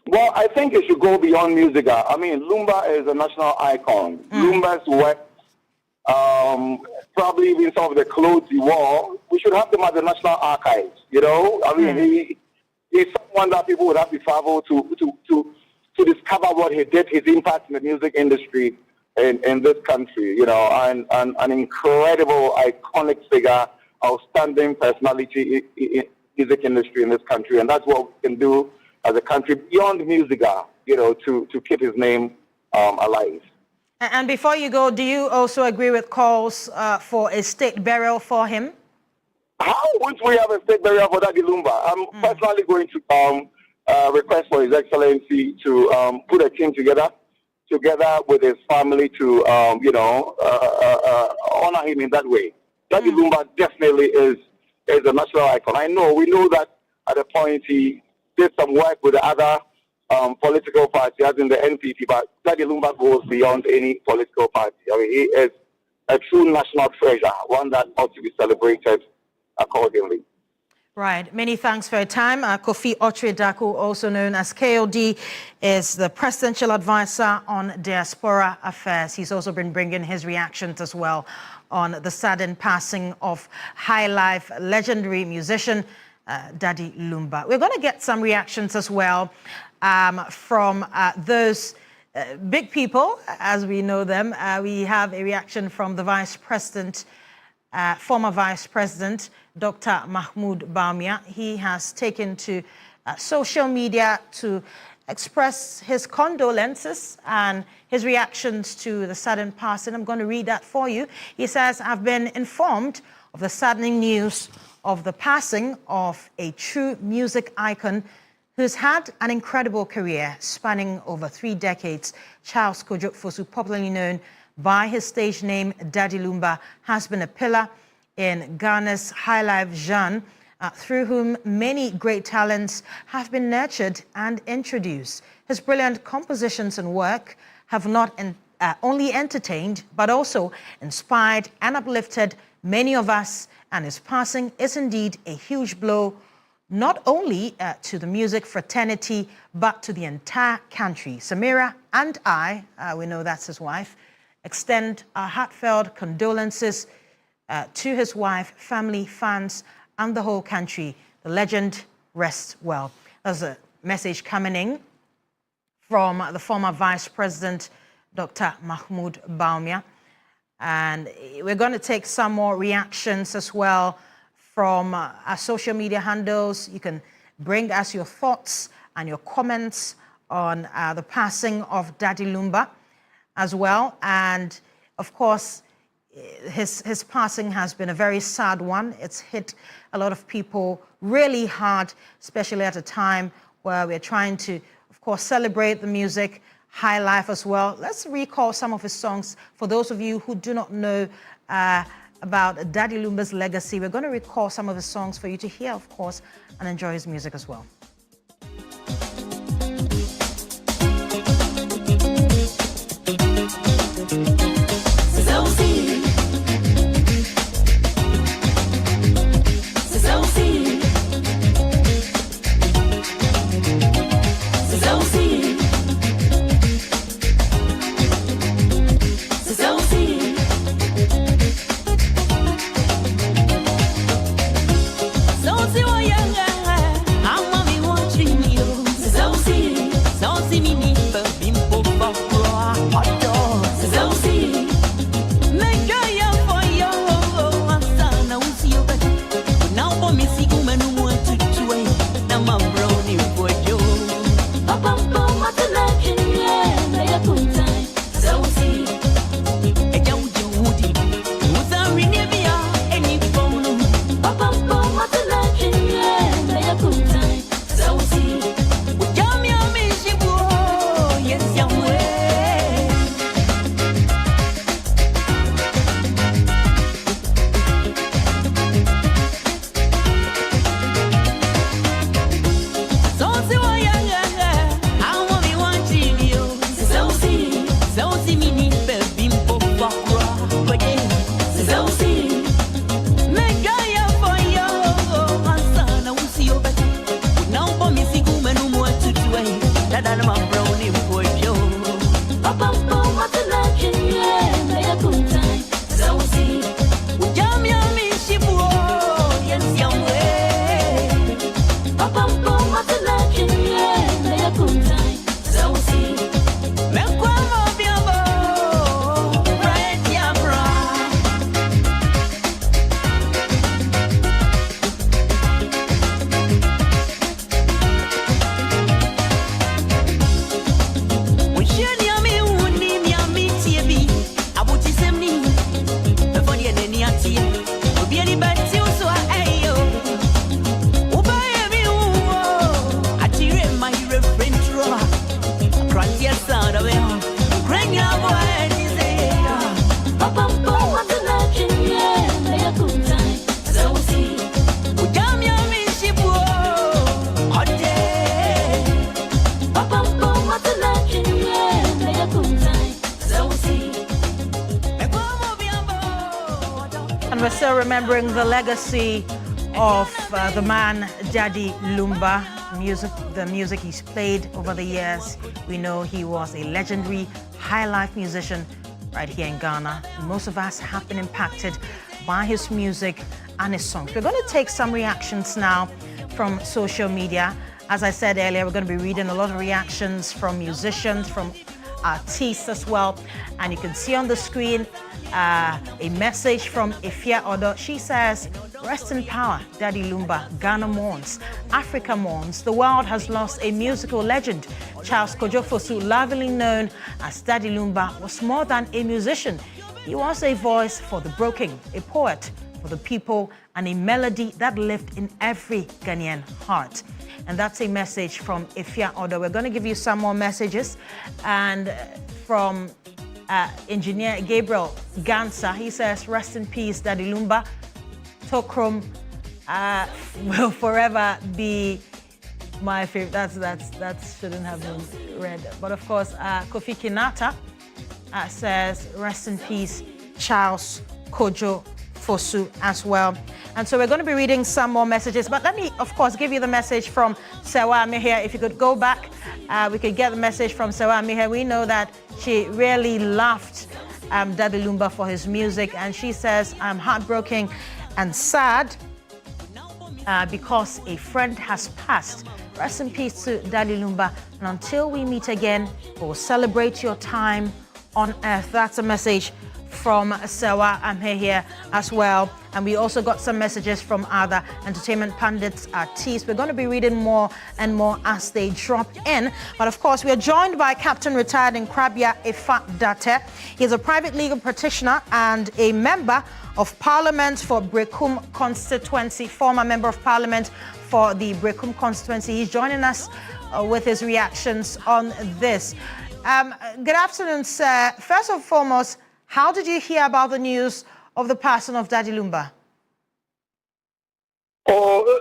Well, I think it should go beyond music. I mean, Lumba is a national icon. Lumba's work, probably even some of the clothes he wore, we should have them at the National Archives, I mean, he's someone that people would have to travel to discover what he did, his impact in the music industry in this country, and an incredible, iconic figure, outstanding personality in music industry in this country. And that's what we can do as a country beyond music, to keep his name alive. And before you go, do you also agree with calls for a state burial for him? How would we have a state burial for Daddy Lumba? I'm personally going to request for His Excellency to put a team together with his family to, honor him in that way. Daddy Lumba definitely is a national icon. We know that at a point he did some work with the other political party, as in the NPP, but Daddy Lumba goes beyond any political party. I mean, he is a true national treasure, one that ought to be celebrated accordingly. Right. Many thanks for your time. Kofi Otri-Daku, also known as KOD, is the presidential advisor on diaspora affairs. He's also been bringing his reactions as well on the sudden passing of high life legendary musician Daddy Lumba. We're going to get some reactions as well from those big people, as we know them. We have a reaction from the Vice President, former Vice President, Dr. Mahmoud Bawumia. He has taken to social media to express his condolences and his reactions to the sudden passing. I'm going to read that for you. He says, I've been informed of the saddening news of the passing of a true music icon who's had an incredible career spanning over 3 decades. Charles Kojo Fosu, popularly known by his stage name Daddy Lumba, has been a pillar in Ghana's high life genre, through whom many great talents have been nurtured and introduced. His brilliant compositions and work have not only entertained, but also inspired and uplifted many of us, and his passing is indeed a huge blow, not only to the music fraternity, but to the entire country. Samira and I, we know that's his wife, extend our heartfelt condolences to his wife, family, fans, and the whole country. The legend rests well. There's a message coming in from the former Vice President, Dr. Mahmoud Bawumia. And we're going to take some more reactions as well from our social media handles. You can bring us your thoughts and your comments on the passing of Daddy Lumba as well. And of course, his passing has been a very sad one. It's hit a lot of people really hard, especially at a time where we're trying to, of course, celebrate the music, high life as well. Let's recall some of his songs for those of you who do not know about Daddy Lumba's legacy. We're going to recall some of his songs for you to hear, of course, and enjoy his music as well. we're still remembering the legacy of the man Daddy Lumba. The music he's played over the years. We know he was a legendary high life musician right here in Ghana. Most of us have been impacted by his music and his songs. We're going to take some reactions now from social media. As I said earlier, we're going to be reading a lot of reactions from musicians, from artists as well. And you can see on the screen a message from Ifya Odo. She says, "Rest in power, Daddy Lumba. Ghana mourns. Africa mourns. The world has lost a musical legend. Charles Kojo Fosu, lovingly known as Daddy Lumba, was more than a musician. He was a voice for the broken, a poet for the people, and a melody that lived in every Ghanaian heart." And that's a message from Ifya Odo. We're going to give you some more messages. And from Engineer Gabriel Gansa, he says, "Rest in peace, Daddy Lumba. Tokrom will forever be my favorite." That shouldn't have been read. But of course, Kofi Kinata says, "Rest in peace, Charles Kojo Fosu," as well. And so we're going to be reading some more messages. But let me, of course, give you the message from Sewa Mihia. If you could go back, we could get the message from Sewa Mihia. We know that she really loved Daddy Lumba for his music. And she says, "I'm heartbroken and sad because a friend has passed. Rest in peace to Daddy Lumba. And until we meet again, we'll celebrate your time on earth." That's a message from Sewa Amhehia as well. And we also got some messages from other entertainment pundits, artists. We're going to be reading more and more as they drop in. But of course, we are joined by Captain Retired Nkrabea Ifa Date. He's a private legal practitioner and a member of Parliament for Brekum constituency, former member of Parliament for the Brekum constituency. He's joining us with his reactions on this. Good afternoon, sir. First and foremost, how did you hear about the news of the passing of Daddy Lumba? Oh,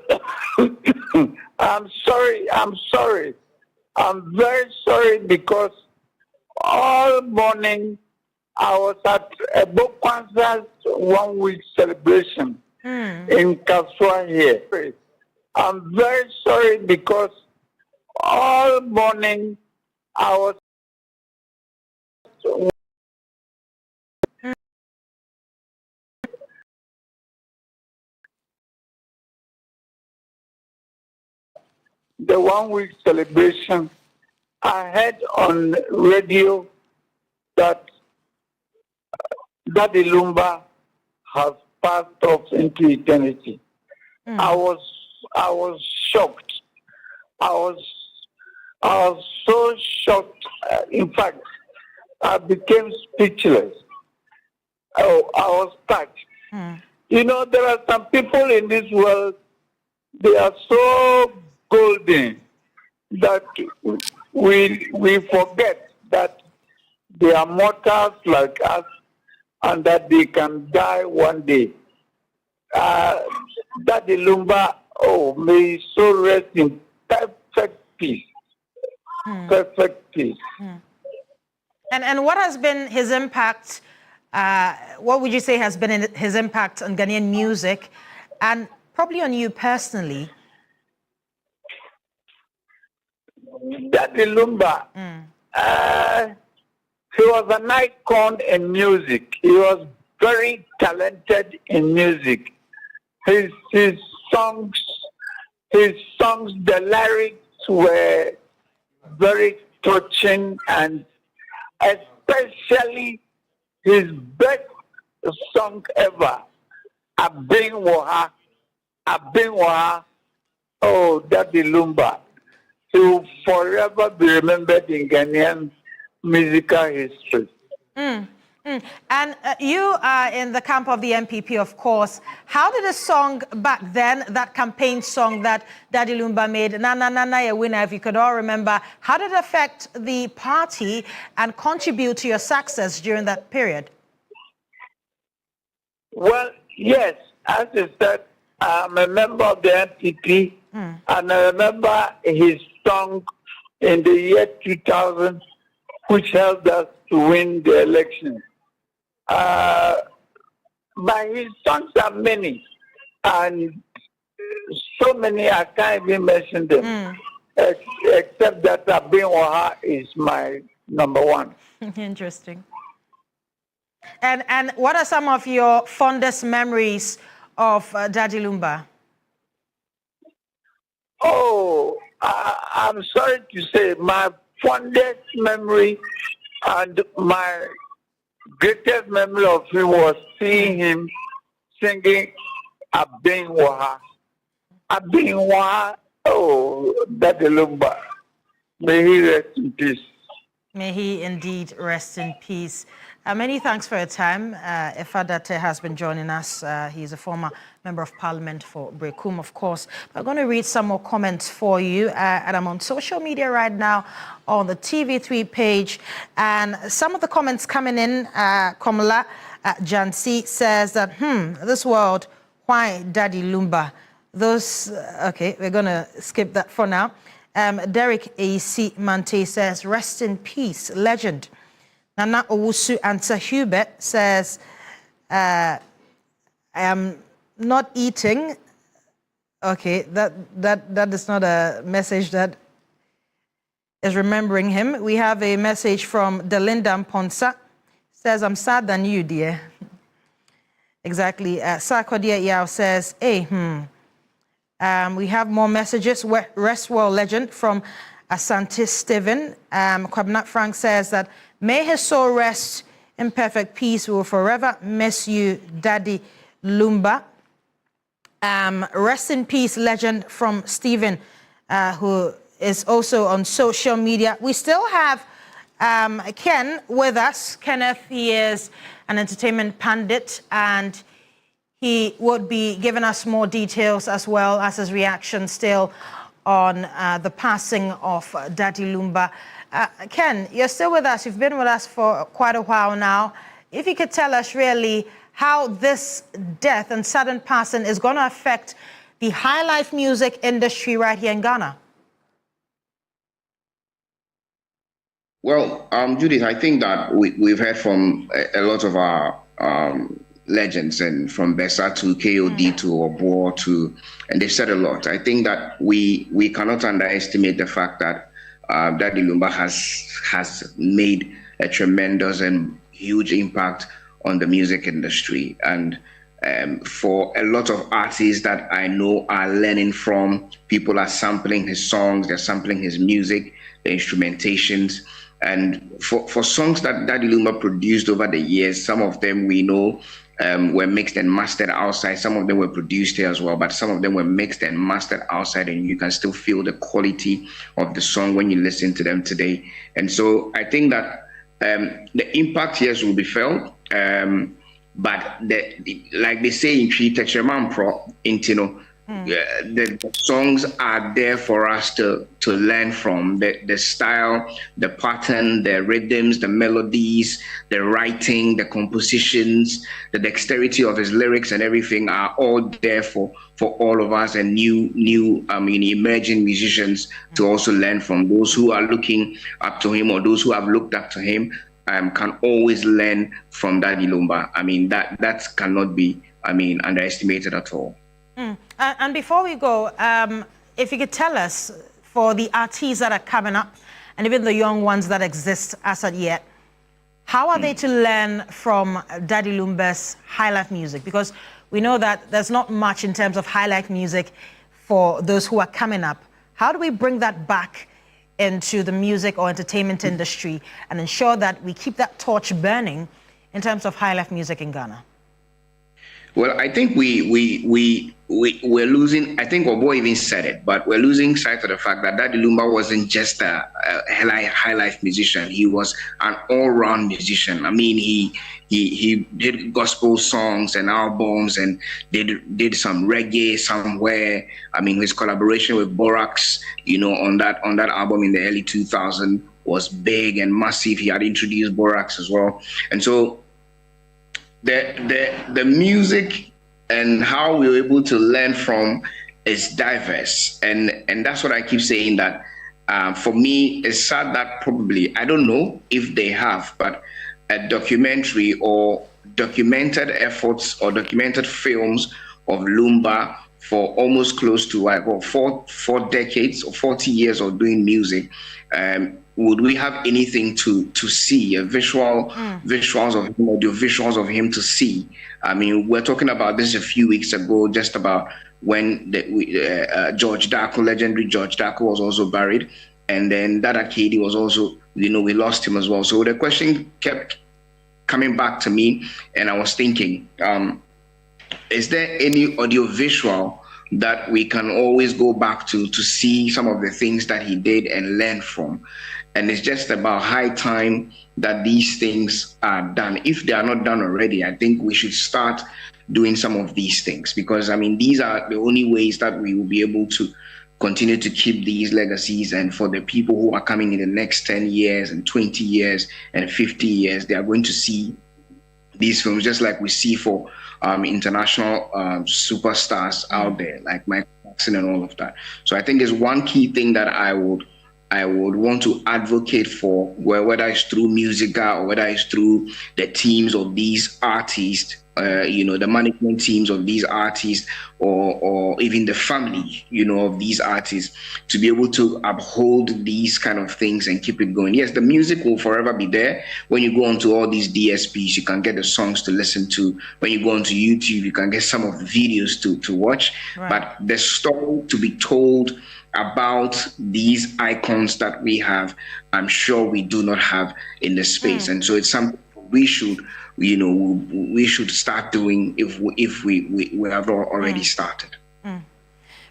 I'm sorry. I'm very sorry because all morning I was at a book concert 1 week celebration in Kaswa here. I'm very sorry because all morning I was the 1 week celebration. I heard on radio that Daddy Lumba has passed off into eternity. I was shocked. I was so shocked. In fact, I became speechless. Oh, I was touched. You know, there are some people in this world, they are so golden that we forget that they are mortals like us and that they can die one day. Daddy Lumba, oh, may he so rest in perfect peace. Perfect peace. And what has been his impact? What would you say has been his impact on Ghanaian music and probably on you personally? Daddy Lumba, he was an icon in music. He was very talented in music. His songs, the lyrics were very touching, and especially his best song ever, Abin Waha. Oh, Daddy Lumba. He will forever be remembered in Ghanaian musical history. And you are in the camp of the MPP, of course. How did the song back then, that campaign song that Daddy Lumba made, Na Na Na Na Ya Winner, if you could all remember, how did it affect the party and contribute to your success during that period? Well, yes, as I said, I'm a member of the MPP, and I remember his song in the year 2000, which helped us to win the election. but his songs are many, and so many I can't even mention them. Except that Abin is my number one. Interesting. And what are some of your fondest memories of Daddy Lumba? Oh, I'm sorry to say, my fondest memory and my greatest memory of him was seeing him singing Abin Waha. Abin Waha, oh, Daddy Lumba. May he rest in peace. May he indeed rest in peace. Many thanks for your time. Efadate has been joining us. He's a former member of parliament for Brekum, of course. I'm going to read some more comments for you. And I'm on social media right now on the TV3 page. And some of the comments coming in, Komala Jansi says that, this world, why Daddy Lumba? Those, okay, we're going to skip that for now. Derek A.C. Mante says, rest in peace, legend. Nana Owusu Answer Hubert says, I am not eating. Okay, that is not a message that is remembering him. We have a message from Delinda Ponsa. Says, I'm sad than you, dear. Exactly. Sarkodia Yao says, hey, we have more messages. Rest well, legend, from Asante Steven. Kwabnat Frank says that, may his soul rest in perfect peace. We will forever miss you, Daddy Lumba. Rest in peace, legend, from Stephen, who is also on social media. We still have Ken with us. Kenneth, he is an entertainment pundit, and he would be giving us more details as well as his reaction still on the passing of Daddy Lumba. Ken, you're still with us. You've been with us for quite a while now. If you could tell us really how this death and sudden passing is going to affect the high life music industry right here in Ghana. Well, Judith, I think that we've heard from a lot of our legends, and from Besa to KOD to Obo to, and they've said a lot. I think that we cannot underestimate the fact that Daddy Lumba has made a tremendous and huge impact on the music industry. And for a lot of artists that I know are learning from, people are sampling his songs, they're sampling his music, the instrumentations. And for songs that Daddy Lumba produced over the years, some of them we know were mixed and mastered outside. Some of them were produced here as well, but some of them were mixed and mastered outside, and you can still feel the quality of the song when you listen to them today. And so I think that the impact, yes, will be felt, but like they say in Tree Techeman Pro, the songs are there for us to learn from. The style, the pattern, the rhythms, the melodies, the writing, the compositions, the dexterity of his lyrics and everything are all there for all of us, and new emerging musicians to also learn from. Those who are looking up to him or those who have looked up to him can always learn from Daddy Lumba. I mean, that cannot be, underestimated at all. And before we go, if you could tell us, for the artists that are coming up, and even the young ones that exist as of yet, how are they to learn from Daddy Lumba's high life music? Because we know that there's not much in terms of high life music for those who are coming up. How do we bring that back into the music or entertainment industry and ensure that we keep that torch burning in terms of high life music in Ghana? Well, I think we're losing, I think Obo even said it, but we're losing sight of the fact that Daddy Lumba wasn't just a high life musician. He was an all-round musician. I mean, he did gospel songs and albums, and did some reggae somewhere. I mean, his collaboration with Borax, on that album in the early 2000s was big and massive. He had introduced Borax as well. And so the music and how we were able to learn from is diverse, and that's what I keep saying, that for me it's sad that probably, I don't know if they have, but a documentary or documented efforts or documented films of Lumba for almost close to four decades or 40 years of doing music, would we have anything to see, visuals of him, audio visuals of him to see? I mean, we're talking about this a few weeks ago, just about when George Darko, legendary George Darko, was also buried, and then Dada Kedi was also, we lost him as well. So the question kept coming back to me, and I was thinking, is there any audio visual that we can always go back to see some of the things that he did and learn from? And it's just about high time that these things are done. If they are not done already, I think we should start doing some of these things, because I mean, these are the only ways that we will be able to continue to keep these legacies. And for the people who are coming in the next 10 years and 20 years and 50 years, they are going to see these films just like we see for international superstars out there, like Michael Jackson and all of that. So I think there's one key thing that I would want to advocate for, whether it's through Musica or whether it's through the teams of these artists, the management teams of these artists, or even the family, of these artists, to be able to uphold these kind of things and keep it going. Yes, the music will forever be there. When you go onto all these DSPs, you can get the songs to listen to. When you go onto YouTube, you can get some of the videos to watch. Right. But the story to be told about these icons that we have, I'm sure we do not have in the space. And so it's something we should, we should start doing if we have already started.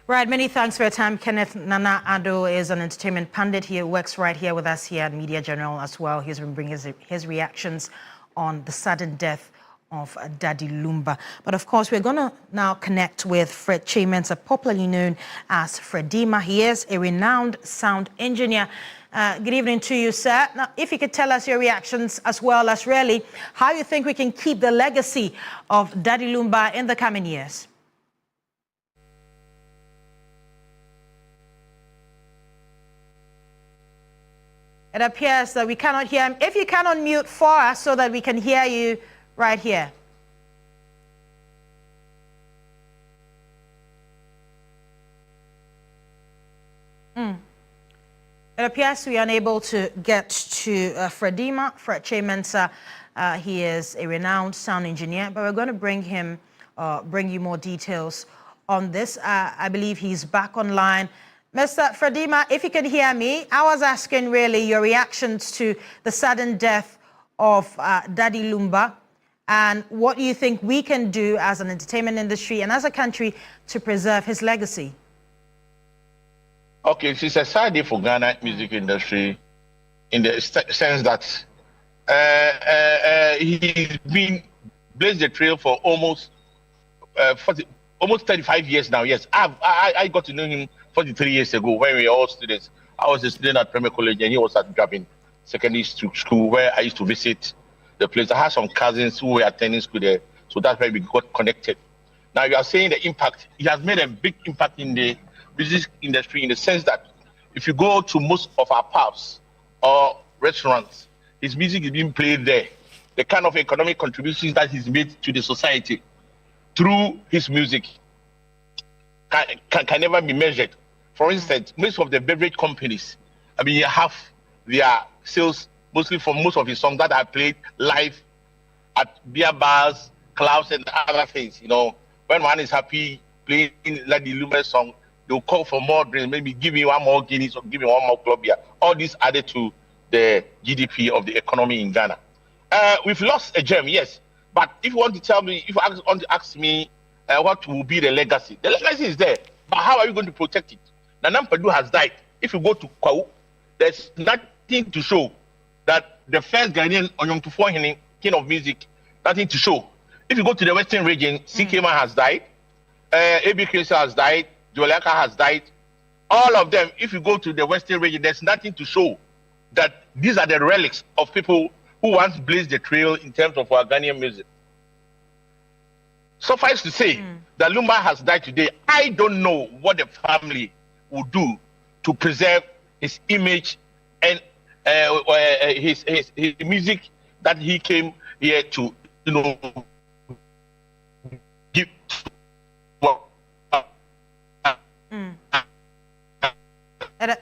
Right, many thanks for your time. Kenneth Nana Addo is an entertainment pundit. He works right here with us here at Media General as well. He's been bringing his reactions on the sudden death of Daddy Lumba. But of course, we're going to now connect with Fred Chaymensa, popularly known as Fredima. He is a renowned sound engineer. Good evening to you, sir. Now, if you could tell us your reactions as well as really how you think we can keep the legacy of Daddy Lumba in the coming years. It appears that we cannot hear him. If you can unmute for us so that we can hear you right here. It appears we are unable to get to Fredima, Fred Chaymensa. He is a renowned sound engineer, but we're going to bring you more details on this. I believe he's back online. Mr. Fredima, if you can hear me, I was asking really your reactions to the sudden death of Daddy Lumba, and what do you think we can do as an entertainment industry and as a country to preserve his legacy? Okay, it's a sad day for Ghana music industry in the sense that he's been blazed the trail for almost 35 years now. Yes, I got to know him 43 years ago when we were all students. I was a student at Premier College and he was at Gabin Secondary School, where I used to visit the place. I had some cousins who were attending school there, so that's why we got connected. Now you are saying the impact. He has made a big impact in the music industry in the sense that if you go to most of our pubs or restaurants, his music is being played there. The kind of economic contributions that he's made to the society through his music can never be measured. For instance, most of the beverage companies, you have their sales mostly from most of his songs that are played live at beer bars, clubs, and other things. When one is happy playing like the Lumba song, they'll call for more drinks, maybe give me one more Guinness or give me one more club beer. All this added to the GDP of the economy in Ghana. We've lost a gem, yes. But if you want to tell me, if you want to ask me what will be the legacy is there. But how are you going to protect it? Nana Padu has died. If you go to Kwau, there's nothing to show that the first Ghanaian Onyontufor king of music, nothing to show. If you go to the Western region, CK Man has died, A.B. Crystal has died, Joliaka has died. All of them, if you go to the Western region, there's nothing to show that these are the relics of people who once blazed the trail in terms of our Ghanaian music. Suffice to say that Lumba has died today. I don't know what the family will do to preserve his image and his music that he came here to, give.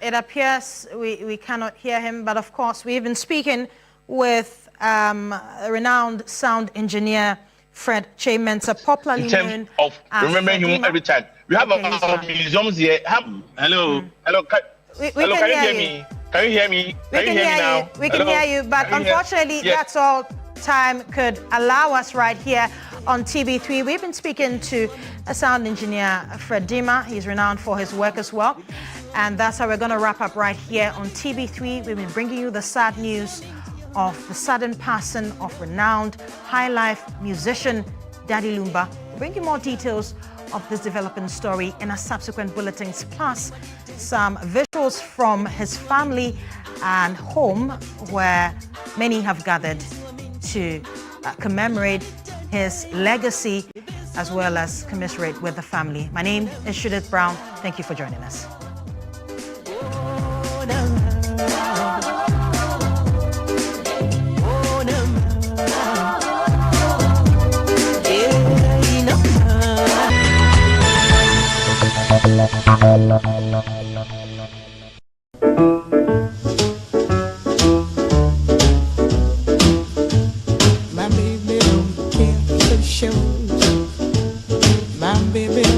It appears we cannot hear him, but of course we've been speaking with renowned sound engineer Fred Chaymensa, popularly in terms known of remembering him every time. We have okay, museums here. Hello. Hello. Hello. Can you hear me? Can you hear me? We can hear you. We can hear you, but unfortunately, that's all time could allow us right here on TB3. We've been speaking to a sound engineer, Fred Dima. He's renowned for his work as well. And that's how we're going to wrap up right here on TB3. We've been bringing you the sad news of the sudden passing of renowned high life musician Daddy Lumba. We'll bring you more details of this developing story in our subsequent bulletins, plus some visuals from his family and home where many have gathered to commemorate his legacy as well as commiserate with the family. My name is Judith Brown. Thank you for joining us. My baby don't care for shows. My baby